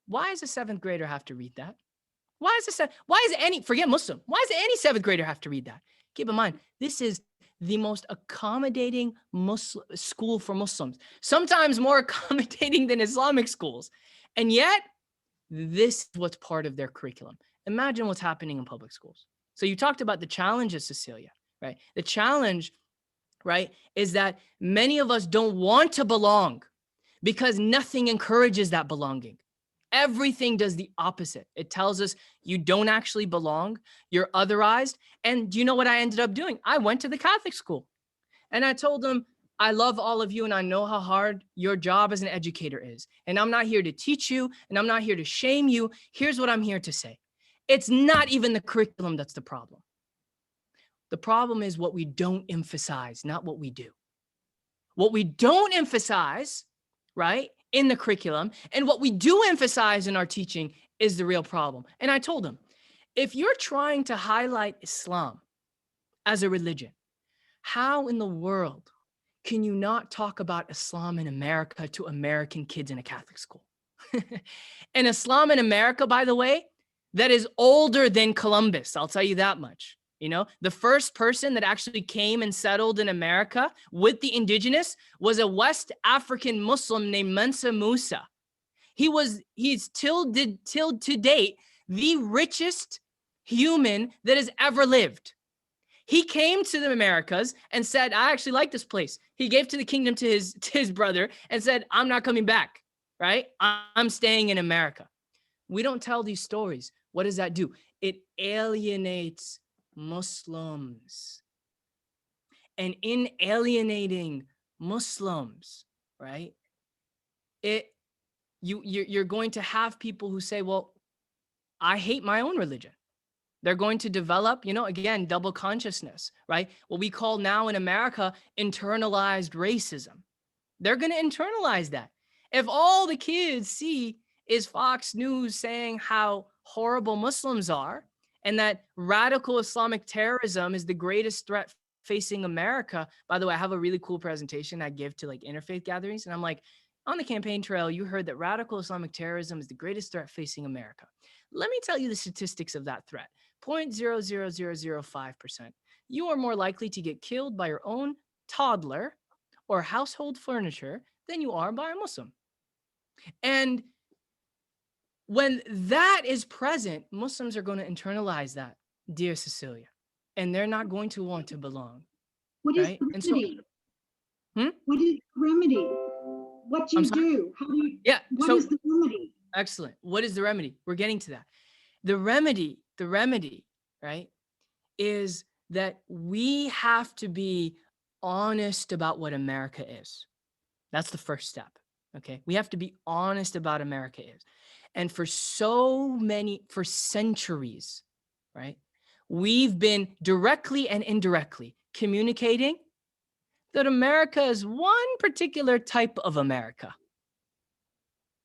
Speaker 2: Why does a 7th grader have to read that? Forget Muslim. Why does any 7th grader have to read that? Keep in mind, this is the most accommodating Muslim school for Muslims, sometimes more accommodating than Islamic schools. And yet, this is what's part of their curriculum. Imagine what's happening in public schools. So you talked about the challenges, Cecilia, right? The challenge, right, is that many of us don't want to belong because nothing encourages that belonging. Everything does the opposite. It tells us you don't actually belong, you're otherized. And do you know what I ended up doing? I went to the Catholic school and I told them, I love all of you and I know how hard your job as an educator is. And I'm not here to teach you and I'm not here to shame you. Here's what I'm here to say. It's not even the curriculum that's the problem. The problem is what we don't emphasize, not what we do. What we don't emphasize, right, in the curriculum, and what we do emphasize in our teaching is the real problem. And I told him, if you're trying to highlight Islam as a religion, how in the world can you not talk about Islam in America to American kids in a Catholic school? And Islam in America, by the way, that is older than Columbus, I'll tell you that much. The first person that actually came and settled in America with the indigenous was a West African Muslim named Mansa Musa. He's till to date, the richest human that has ever lived. He came to the Americas and said, I actually like this place. He gave to the kingdom to his brother and said, I'm not coming back, right? I'm staying in America. We don't tell these stories. What does that do? It alienates Muslims. And in alienating Muslims, right? You're going to have people who say, well, I hate my own religion. They're going to develop, again, double consciousness, right? What we call now in America, internalized racism. They're going to internalize that. If all the kids see is Fox News saying how horrible Muslims are and that radical Islamic terrorism is the greatest threat facing America. By the way, I have a really cool presentation I give to like interfaith gatherings. And I'm like, on the campaign trail, you heard that radical Islamic terrorism is the greatest threat facing America. Let me tell you the statistics of that threat. 0.00005%. You are more likely to get killed by your own toddler or household furniture than you are by a Muslim. And when that is present, Muslims are going to internalize that, dear Cecilia, and they're not going to want to belong.
Speaker 5: What is
Speaker 2: right?
Speaker 5: the
Speaker 2: And so-
Speaker 5: remedy?
Speaker 2: Hmm?
Speaker 5: What is the remedy? What do
Speaker 2: I'm
Speaker 5: you
Speaker 2: sorry?
Speaker 5: do? How do you,
Speaker 2: Yeah.
Speaker 5: what is the remedy?
Speaker 2: Excellent. What is the remedy? We're getting to that. The remedy, right, is that we have to be honest about what America is. That's the first step. Okay. We have to be honest about America is. And for centuries, right, we've been directly and indirectly communicating that America is one particular type of America.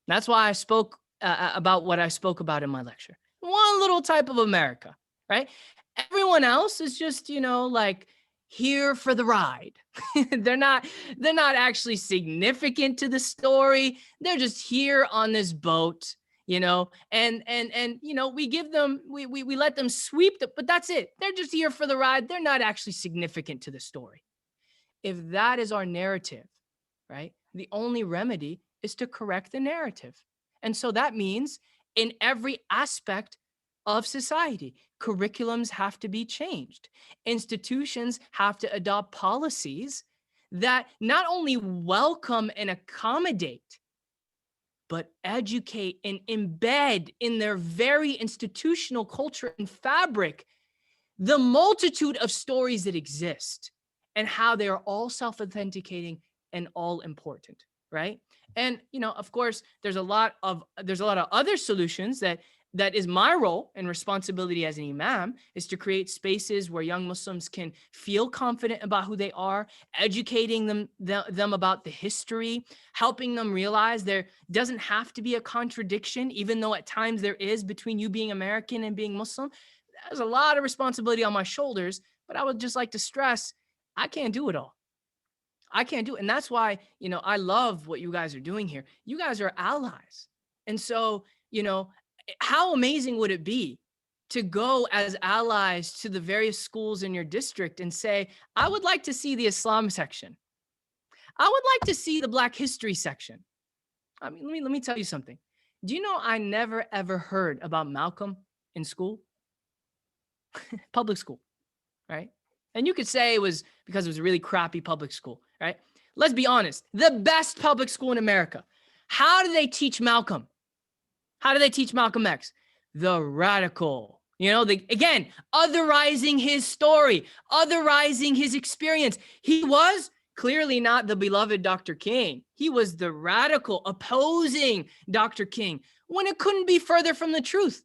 Speaker 2: That's why I spoke about what I spoke about in my lecture. One little type of America, right? Everyone else is just, like here for the ride. they're not actually significant to the story. They're just here on this boat, and we give them, we let them sweep but that's it. They're just here for the ride. They're not actually significant to the story. If that is our narrative, right, the only remedy is to correct the narrative. And so that means in every aspect of society, curriculums have to be changed. Institutions have to adopt policies that not only welcome and accommodate, but educate and embed in their very institutional culture and fabric the multitude of stories that exist and how they are all self-authenticating and all important, right? And of course, there's a lot of other solutions that is my role and responsibility as an imam, is to create spaces where young Muslims can feel confident about who they are, educating them about the history, helping them realize there doesn't have to be a contradiction, even though at times there is, between you being American and being Muslim. There's a lot of responsibility on my shoulders, but I would just like to stress, I can't do it all. I can't do it. And that's why, I love what you guys are doing here. You guys are allies. And so, how amazing would it be to go as allies to the various schools in your district and say, I would like to see the Islam section. I would like to see the Black history section. I mean, let me tell you something. Do you know I never, ever heard about Malcolm in school? Public school, right? And you could say it was because it was a really crappy public school, right? Let's be honest. The best public school in America. How do they teach Malcolm? How do they teach Malcolm X? The radical, again, otherizing his story, otherizing his experience. He was clearly not the beloved Dr. King. He was the radical opposing Dr. King when it couldn't be further from the truth.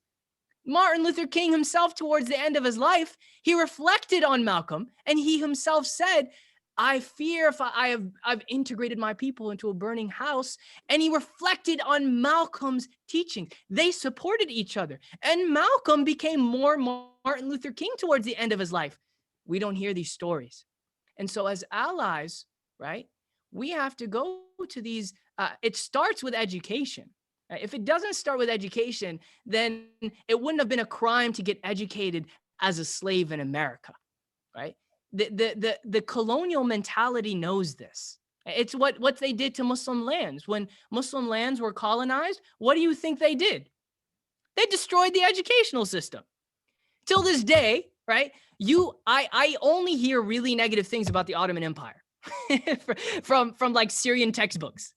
Speaker 2: Martin Luther King himself, towards the end of his life, he reflected on Malcolm and he himself said, I fear if I've integrated my people into a burning house. And he reflected on Malcolm's teaching. They supported each other. And Malcolm became more Martin Luther King towards the end of his life. We don't hear these stories. And so as allies, right, we have to go to these, it starts with education. If it doesn't start with education, then it wouldn't have been a crime to get educated as a slave in America, right? The colonial mentality knows this. It's what they did to Muslim lands. When Muslim lands were colonized, what do you think they did? They destroyed the educational system. Till this day, right? I only hear really negative things about the Ottoman Empire from like Syrian textbooks.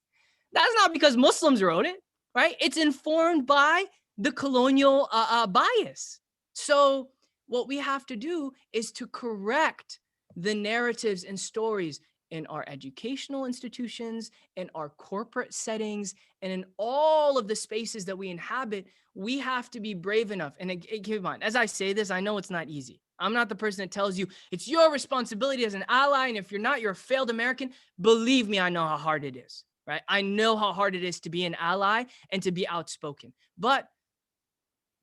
Speaker 2: That's not because Muslims wrote it, right? It's informed by the colonial bias. So what we have to do is to correct the narratives and stories in our educational institutions, in our corporate settings, and in all of the spaces that we inhabit. We have to be brave enough. And keep in mind, as I say this, I know it's not easy. I'm not the person that tells you it's your responsibility as an ally, and if you're not, you're a failed American. Believe me, I know how hard it is, right? I know how hard it is to be an ally and to be outspoken. But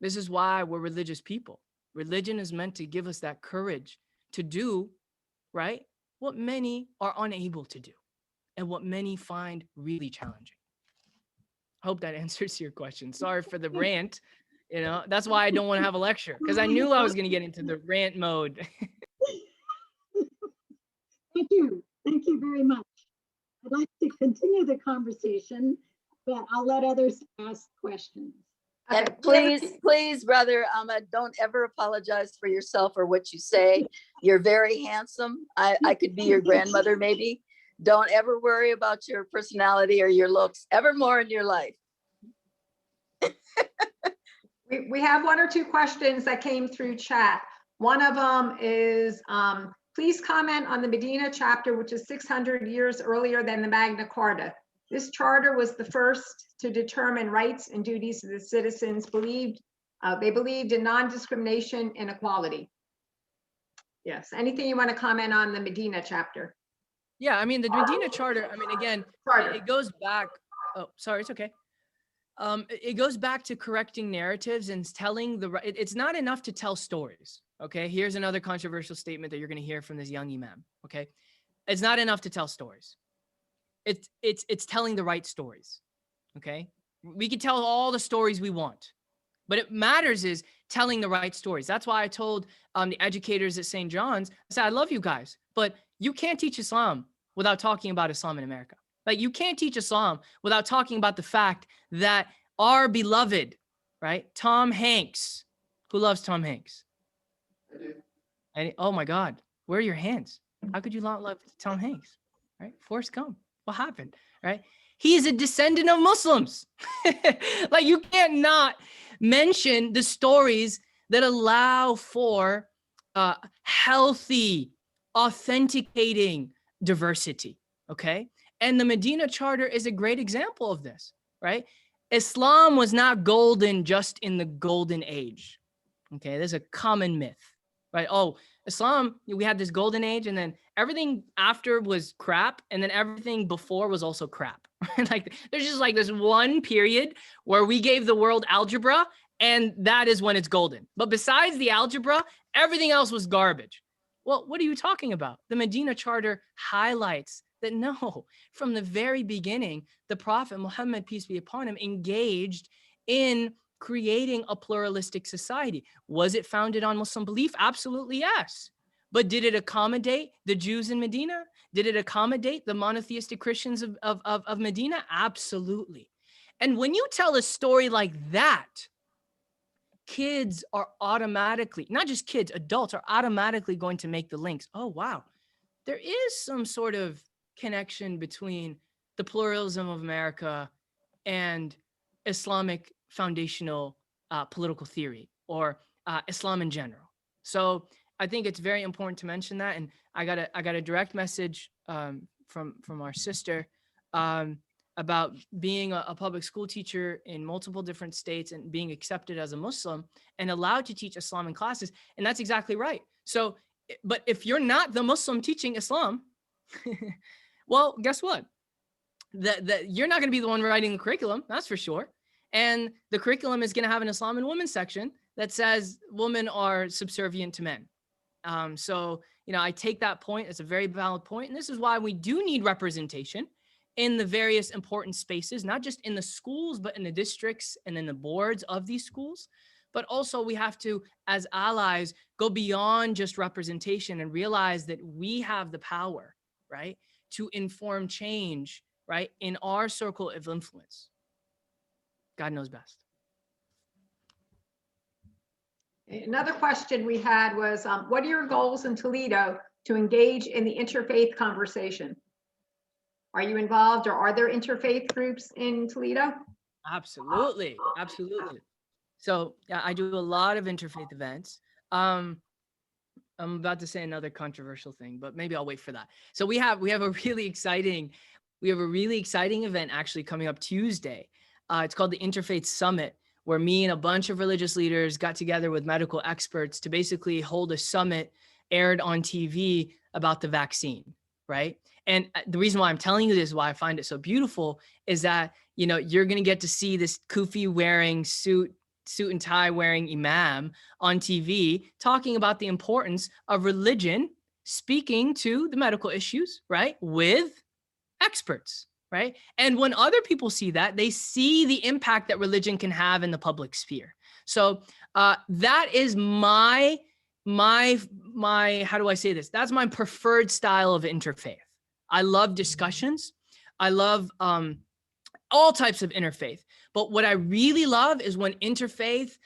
Speaker 2: this is why we're religious people. Religion is meant to give us that courage to do, right, what many are unable to do and what many find really challenging. I hope that answers your question. Sorry for the rant. You know, that's why I don't want to have a lecture, because I knew I was going to get into the rant mode.
Speaker 5: Thank you. Thank you very much. I'd like to continue the conversation, but I'll let others ask questions.
Speaker 3: And please, Brother Ahmad, don't ever apologize for yourself or what you say. You're very handsome. I could be your grandmother, maybe. Don't ever worry about your personality or your looks ever more in your life.
Speaker 1: We have one or two questions that came through chat. One of them is, please comment on the Medina chapter, which is 600 years earlier than the Magna Carta. This charter was the first to determine rights and duties of the citizens. They believed in non-discrimination and equality. Yes, anything you want to comment on the Medina chapter?
Speaker 2: Yeah, I mean, the Medina Charter, I mean, again, it goes back, oh, sorry, it's okay. It goes back to correcting narratives and telling it's not enough to tell stories, okay? Here's another controversial statement that you're gonna hear from this young imam, okay? It's not enough to tell stories. It's telling the right stories, okay? We can tell all the stories we want, but it matters is telling the right stories. That's why I told the educators at St. John's, I said, I love you guys, but you can't teach Islam without talking about Islam in America. Like, you can't teach Islam without talking about the fact that our beloved, right, Tom Hanks, who loves Tom Hanks?
Speaker 6: I do.
Speaker 2: And oh my God, where are your hands? How could you not love Tom Hanks, right? Forrest Gump, what happened, right? He is a descendant of Muslims. Like, you can't not mention the stories that allow for healthy, authenticating diversity, okay? And the Medina Charter is a great example of this, right? Islam was not golden just in the golden age, okay? There's a common myth, right? Oh, Islam, we had this golden age, and then everything after was crap, and then everything before was also crap. Like, there's just like this one period where we gave the world algebra, and that is when it's golden. But besides the algebra, everything else was garbage. Well, what are you talking about? The Medina Charter highlights that no, from the very beginning, the Prophet Muhammad, peace be upon him, engaged in creating a pluralistic society. Was it founded on Muslim belief? Absolutely, yes. But did it accommodate the Jews in Medina? Did it accommodate the monotheistic Christians of Medina? Absolutely. And when you tell a story like that, kids are automatically, not just kids, adults are automatically going to make the links. Oh, wow, there is some sort of connection between the pluralism of America and Islamic foundational political theory, or Islam in general. So I think it's very important to mention that. And I got a direct message from our sister about being a public school teacher in multiple different states and being accepted as a Muslim and allowed to teach Islam in classes. And that's exactly right. So, but if you're not the Muslim teaching Islam, well, guess what? You're not going to be the one writing the curriculum, that's for sure. And the curriculum is going to have an Islam and women section that says women are subservient to men. So, you know, I take that point. It's a very valid point. And this is why we do need representation in the various important spaces, not just in the schools, but in the districts and in the boards of these schools. But also we have to, as allies, go beyond just representation and realize that we have the power, right, to inform change, right, in our circle of influence. God knows best.
Speaker 1: Another question we had was, what are your goals in Toledo to engage in the interfaith conversation? Are you involved, or are there interfaith groups in Toledo?
Speaker 2: Absolutely, absolutely. So yeah, I do a lot of interfaith events. I'm about to say another controversial thing, but maybe I'll wait for that. So we have a really exciting event actually coming up Tuesday. It's called the Interfaith Summit, where me and a bunch of religious leaders got together with medical experts to basically hold a summit aired on TV about the vaccine, right? And the reason why I'm telling you this, why I find it so beautiful, is that, you know, you're going to get to see this kufi wearing suit and tie wearing imam on TV talking about the importance of religion, speaking to the medical issues, right, with experts, right? And when other people see that, they see the impact that religion can have in the public sphere. So that is my how do I say this? That's my preferred style of interfaith. I love discussions. I love all types of interfaith. But what I really love is when interfaith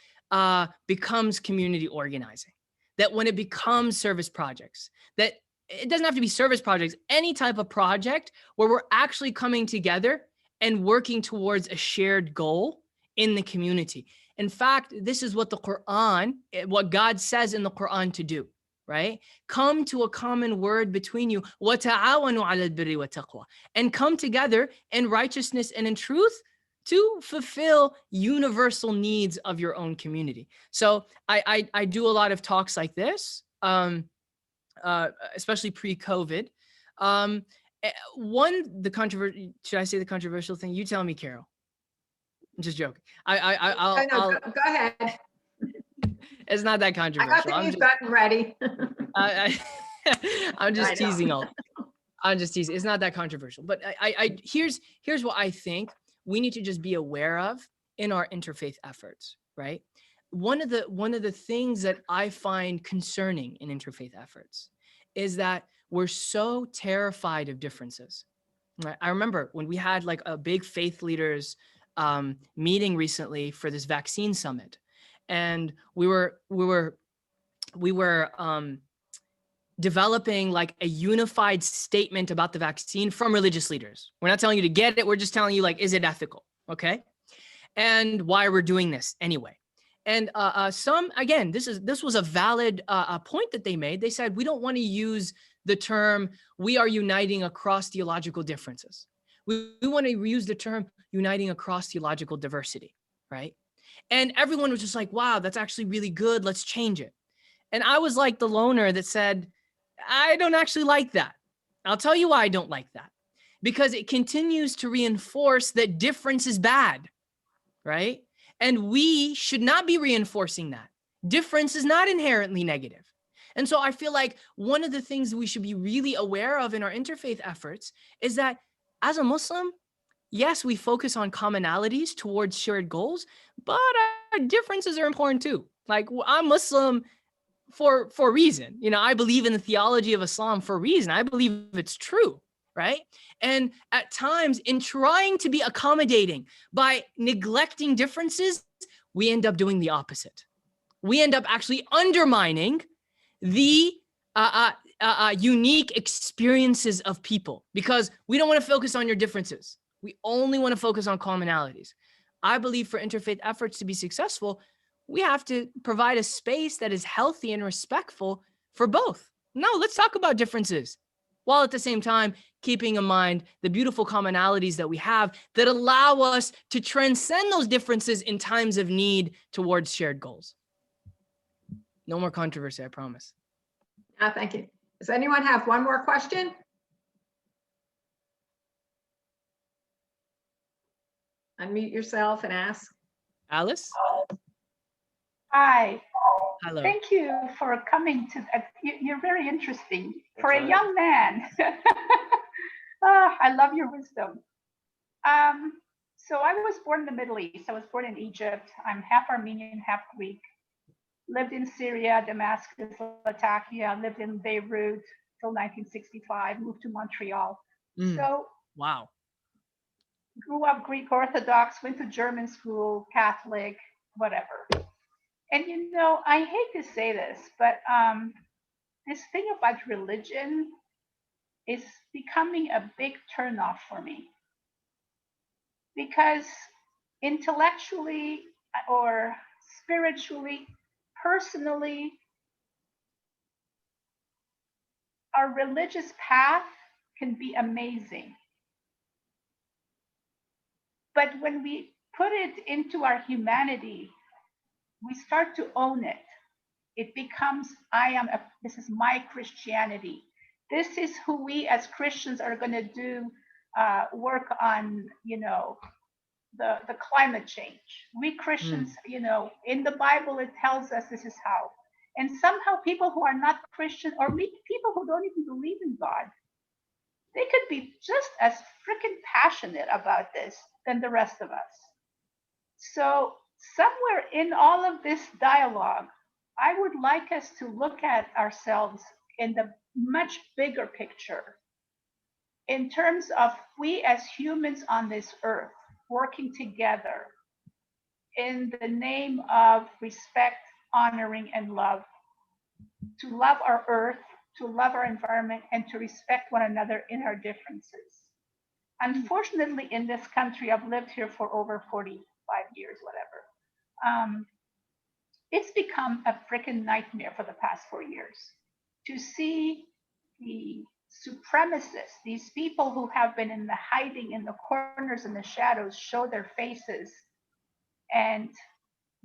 Speaker 2: becomes community organizing, that when it becomes service projects, that it doesn't have to be service projects, any type of project where we're actually coming together and working towards a shared goal in the community. In fact, this is what the Quran, what God says in the Quran to do, right? Come to a common word between you, وَتَعَاوَنُوا عَلَى الْبِرِّ وَالتَّقْوَى, and come together in righteousness and in truth to fulfill universal needs of your own community. So I do a lot of talks like this, especially pre-COVID. Should I say the controversial thing? You tell me, Carol. I'm just joking. I'll
Speaker 1: Go ahead.
Speaker 2: It's not that
Speaker 1: I got
Speaker 2: controversial.
Speaker 1: the mute button ready.
Speaker 2: I'm just teasing all. I'm just teasing. It's not that controversial. But here's what I think we need to just be aware of in our interfaith efforts, right? One of the things that I find concerning in interfaith efforts is that we're so terrified of differences. Right? I remember when we had like a big faith leaders meeting recently for this vaccine summit, and we were developing like a unified statement about the vaccine from religious leaders. We're not telling you to get it. We're just telling you, like, is it ethical? Okay. And why we're doing this anyway. And this was a valid point that they made. They said, we don't want to use the term, we are uniting across theological differences. We want to use the term uniting across theological diversity, right? And everyone was just like, wow, that's actually really good. Let's change it. And I was like the loner that said, I don't actually like that. I'll tell you why I don't like that. Because it continues to reinforce that difference is bad, right? And we should not be reinforcing that. Difference is not inherently negative. And so I feel like one of the things we should be really aware of in our interfaith efforts is that as a Muslim, yes, we focus on commonalities towards shared goals, but our differences are important too. Like, I'm Muslim for a reason. You know, I believe in the theology of Islam for a reason. I believe it's true, right? And at times, in trying to be accommodating by neglecting differences, we end up doing the opposite. We end up actually undermining the unique experiences of people because we don't want to focus on your differences. We only want to focus on commonalities. I believe for interfaith efforts to be successful, we have to provide a space that is healthy and respectful for both. No, let's talk about differences, while at the same time keeping in mind the beautiful commonalities that we have that allow us to transcend those differences in times of need towards shared goals. No more controversy, I promise.
Speaker 1: Thank you. Does anyone have one more question? Unmute yourself and ask.
Speaker 2: Alice?
Speaker 6: Hi.
Speaker 2: Hello.
Speaker 6: Thank you for coming to, you're very interesting. For a young man. I love your wisdom. So I was born in the Middle East. I was born in Egypt. I'm half Armenian, half Greek. Lived in Syria, Damascus, Latakia, lived in Beirut till 1965, moved to Montreal. So
Speaker 2: wow.
Speaker 6: Grew up Greek Orthodox, went to German school, Catholic, whatever. And you know, I hate to say this, but this thing about religion is becoming a big turnoff for me. Because intellectually or spiritually, personally, our religious path can be amazing. But when we put it into our humanity, we start to own it. It becomes, this is my Christianity. This is who we as Christians are going to do work on, the climate change. We Christians, in the Bible, it tells us this is how. And somehow people who are not Christian, or maybe people who don't even believe in God, they could be just as freaking passionate about this than the rest of us. So somewhere in all of this dialogue, I would like us to look at ourselves in the much bigger picture, in terms of we as humans on this earth working together in the name of respect, honoring, and love, to love our earth, to love our environment, and to respect one another in our differences. Unfortunately, in this country, I've lived here for over 45 years, whatever. It's become a freaking nightmare for the past 4 years to see the supremacists, these people who have been in the hiding in the corners and the shadows, show their faces, and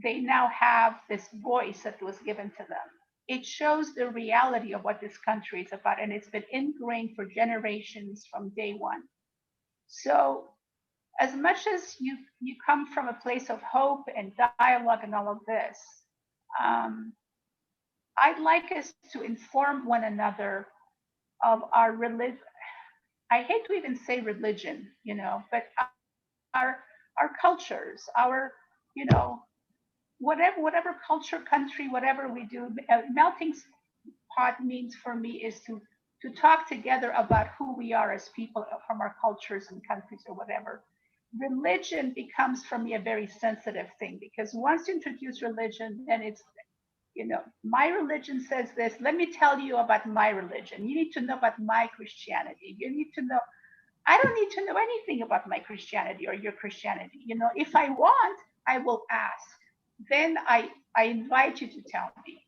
Speaker 6: they now have this voice that was given to them. It shows the reality of what this country is about, and it's been ingrained for generations from day one. So as much as you come from a place of hope and dialogue and all of this, I'd like us to inform one another of our religion. I hate to even say religion, but our cultures, our, whatever culture, country, whatever we do. Melting pot means for me is to talk together about who we are as people from our cultures and countries or whatever. Religion becomes for me a very sensitive thing, because once you introduce religion, then it's, my religion says this. Let me tell you about my religion. You need to know about my Christianity. You need to know. I don't need to know anything about my Christianity or your Christianity. If I want, I will ask. Then I invite you to tell me.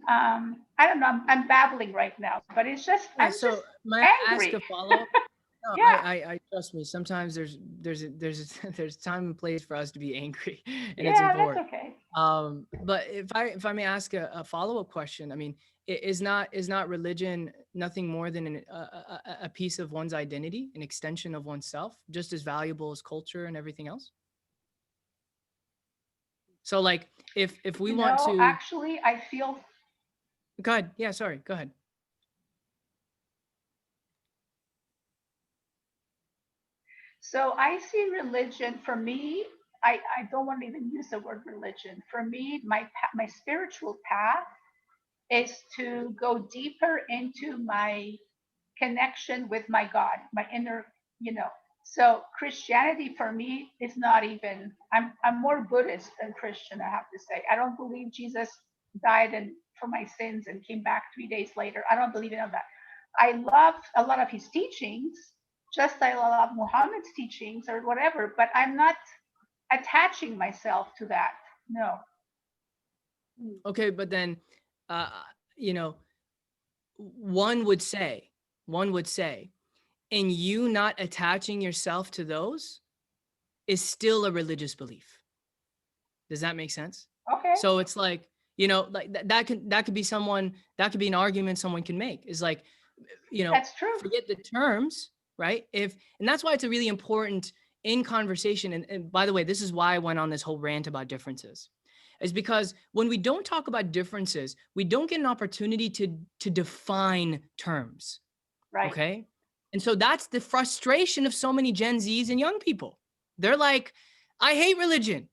Speaker 6: I don't know. I'm babbling right now, but it's just.
Speaker 2: Yeah,
Speaker 6: I'm
Speaker 2: so
Speaker 6: just
Speaker 2: might I ask
Speaker 6: angry.
Speaker 2: a follow-up? No,
Speaker 6: Yeah.
Speaker 2: I trust me. Sometimes there's time and place for us to be angry, and
Speaker 6: Yeah,
Speaker 2: it's important.
Speaker 6: that's okay.
Speaker 2: But if I may ask a follow-up question, I mean, is not religion nothing more than a piece of one's identity, an extension of oneself, just as valuable as culture and everything else? So, like, if we want to,
Speaker 6: actually, I feel.
Speaker 2: go ahead. Yeah, sorry. Go ahead.
Speaker 6: So I see religion, for me, I don't want to even use the word religion. For me, my spiritual path is to go deeper into my connection with my God, my inner, So Christianity for me is not even, I'm more Buddhist than Christian, I have to say. I don't believe Jesus died for my sins and came back 3 days later. I don't believe in all that. I love a lot of his teachings, just like I love Muhammad's teachings or whatever, but I'm not attaching myself to that. No.
Speaker 2: Okay, but then, one would say, and you not attaching yourself to those is still a religious belief. Does that make sense?
Speaker 6: Okay.
Speaker 2: So it's like, like that could be an argument someone can make, is like,
Speaker 6: that's true.
Speaker 2: Forget the terms, right? And that's why it's a really important in conversation. And by the way, this is why I went on this whole rant about differences, is because when we don't talk about differences, we don't get an opportunity to define terms.
Speaker 6: Right.
Speaker 2: Okay. And so that's the frustration of so many Gen Zs and young people. They're like, I hate religion.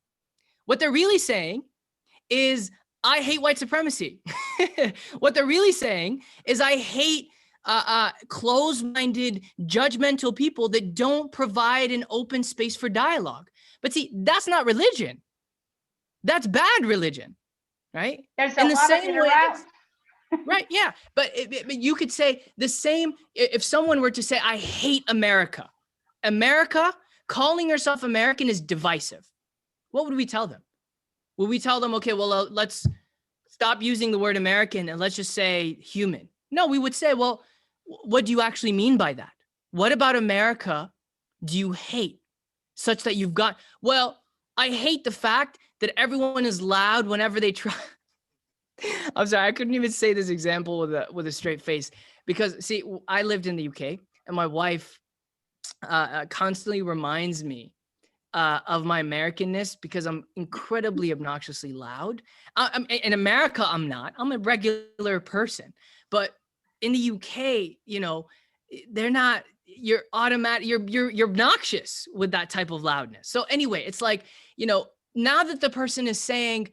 Speaker 2: What they're really saying is, I hate white supremacy. What they're really saying is, I hate closed-minded, judgmental people that don't provide an open space for dialogue. But see, that's not religion. That's bad religion, right?
Speaker 6: There's
Speaker 2: In
Speaker 6: a
Speaker 2: the
Speaker 6: lot of
Speaker 2: same way, Right. Yeah. But you could say the same if someone were to say, I hate America. America, calling yourself American is divisive. What would we tell them? Would we tell them, okay, well, let's stop using the word American and let's just say human? No, we would say, well, what do you actually mean by that? What about America do you hate such that you've got, well, I hate the fact that everyone is loud whenever they try. I'm sorry, I couldn't even say this example with a straight face because see, I lived in the UK and my wife constantly reminds me of my Americanness because I'm incredibly obnoxiously loud. In America, I'm not. I'm a regular person, but in the UK, you know, they're not. You're automatic. You're obnoxious with that type of loudness. So anyway, it's like, you know, now that the person is saying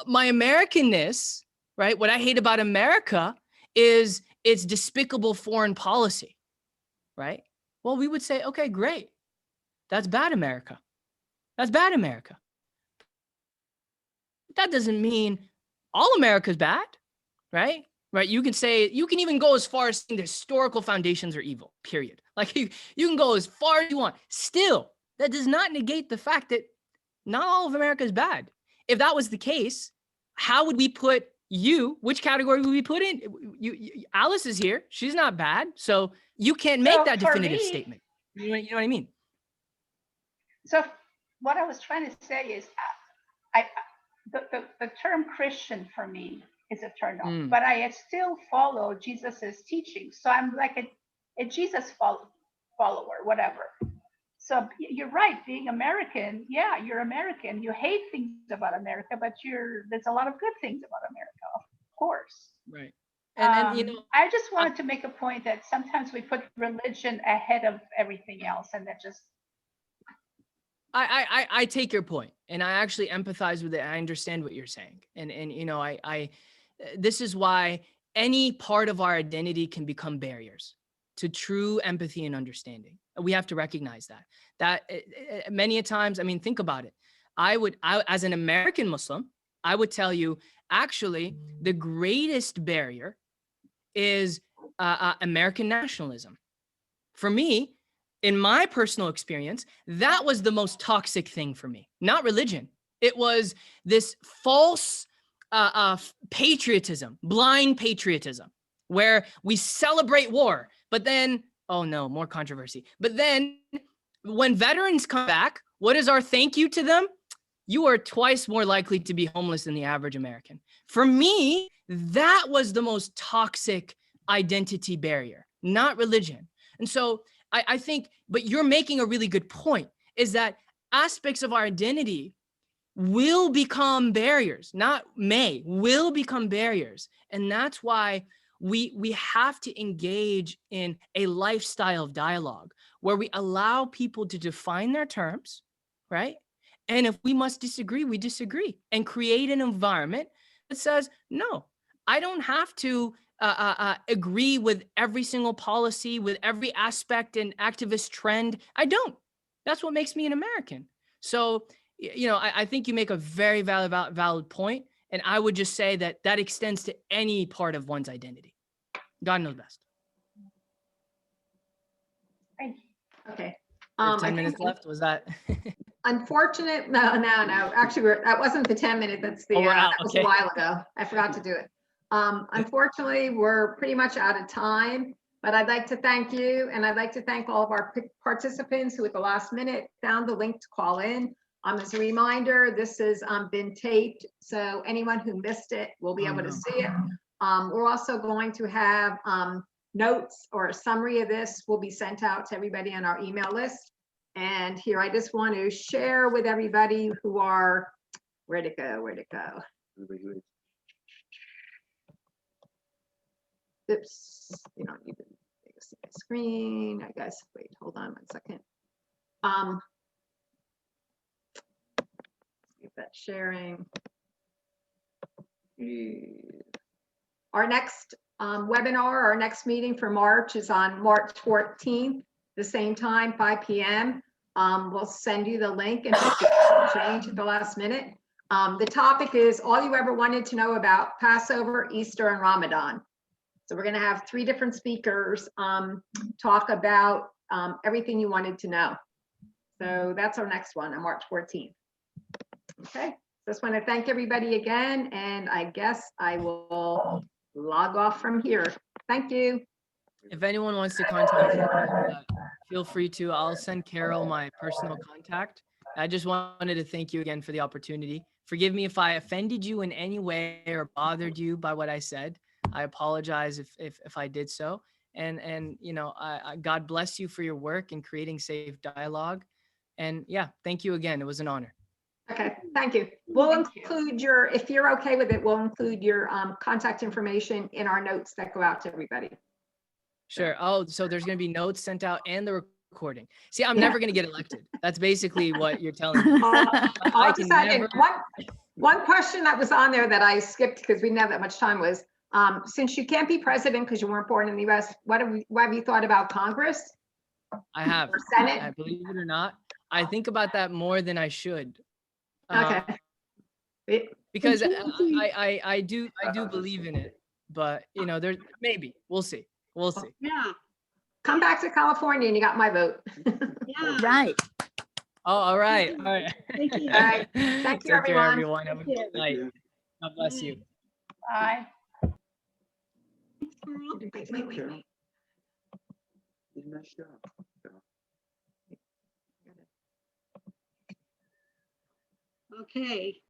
Speaker 2: my Americanness, right? What I hate about America is its despicable foreign policy, right? Well, we would say, okay, great. That's bad America. That's bad America. That doesn't mean all America's bad, right? Right? You can say, you can even go as far as saying the historical foundations are evil, period. Like you can go as far as you want. Still, that does not negate the fact that not all of America is bad. If that was the case, how would we put you, which category would we put in? Alice is here. She's not bad. So you can't make that definitive statement. You know what I mean?
Speaker 6: So what I was trying to say is the term Christian for me is a turn off, but I still follow Jesus's teaching. So I'm like a Jesus follower, whatever. So you're right, being American, yeah, you're American. You hate things about America, but there's a lot of good things about America, of course.
Speaker 2: Right. And you know,
Speaker 6: I just wanted to make a point that sometimes we put religion ahead of everything else, and that just.
Speaker 2: I take your point, and I actually empathize with it. I understand what you're saying, and you know, this is why any part of our identity can become barriers to true empathy and understanding. We have to recognize that many a times, I mean, think about it. I as an American Muslim, I would tell you, actually, the greatest barrier is American nationalism. For me, in my personal experience, that was the most toxic thing for me, not religion. It was this false patriotism, blind patriotism, where we celebrate war, but then, oh no, more controversy. But then when veterans come back, what is our thank you to them? You are twice more likely to be homeless than the average American. For me, that was the most toxic identity barrier, not religion. And so I think, but you're making a really good point, is that aspects of our identity will become barriers, not may, will become barriers. And that's why we have to engage in a lifestyle of dialogue where we allow people to define their terms, right? And if we must disagree, we disagree, and create an environment that says, no, I don't have to agree with every single policy, with every aspect and activist trend. I don't. That's what makes me an American. So, you know, I think you make a very valid point. And I would just say that extends to any part of one's identity. God knows best.
Speaker 6: Thank you.
Speaker 1: Okay.
Speaker 2: 10 minutes left. Was that?
Speaker 1: Unfortunate. No. Actually, that wasn't the 10 minutes. That's the, that was a while ago. I forgot to do it. Unfortunately, we're pretty much out of time, but I'd like to thank you. And I'd like to thank all of our participants who at the last minute found the link to call in. As a reminder, this has been taped, so anyone who missed it will be able to see it. We're also going to have notes or a summary of this will be sent out to everybody on our email list. And here, I just want to share with everybody who are, where'd it go? Oops, you don't need to see my screen. I guess, wait, hold on 1 second. Get that sharing. Our next webinar, our next meeting for March is on March 14th, the same time, 5 p.m. We'll send you the link and change at the last minute. The topic is all you ever wanted to know about Passover, Easter, and Ramadan. So we're going to have 3 different speakers talk about everything you wanted to know. So that's our next one on March 14th. Okay, just want to thank everybody again, and I guess I will log off from here. Thank you.
Speaker 2: If anyone wants to contact me, feel free to. I'll send Carol my personal contact. I just wanted to thank you again for the opportunity. Forgive me if I offended you in any way or bothered you by what I said. I apologize if I did so. And you know, God bless you for your work in creating safe dialogue. And yeah, thank you again. It was an honor.
Speaker 1: Okay, thank you. We'll include your, if you're okay with it, we'll include your contact information in our notes that go out to everybody.
Speaker 2: Sure. Oh, so there's going to be notes sent out and the recording. See, I'm never going to get elected. That's basically what you're telling me.
Speaker 1: I'll just add in one question that was on there that I skipped because we didn't have that much time was, since you can't be president because you weren't born in the US, what have you thought about Congress?
Speaker 2: I have.
Speaker 1: Or Senate?
Speaker 2: I believe it or not, I think about that more than I should.
Speaker 1: Okay.
Speaker 2: Because I do believe in it, but you know, there's maybe we'll see. We'll see.
Speaker 5: Yeah.
Speaker 1: Come back to California and you got my vote.
Speaker 5: Yeah.
Speaker 3: Right.
Speaker 2: Oh, all right. All right.
Speaker 5: Thank you.
Speaker 1: All right. Thank you,
Speaker 2: Take care,
Speaker 1: everyone.
Speaker 2: everyone. Have a good night. God bless you.
Speaker 6: Bye.
Speaker 1: Wait.
Speaker 5: Okay.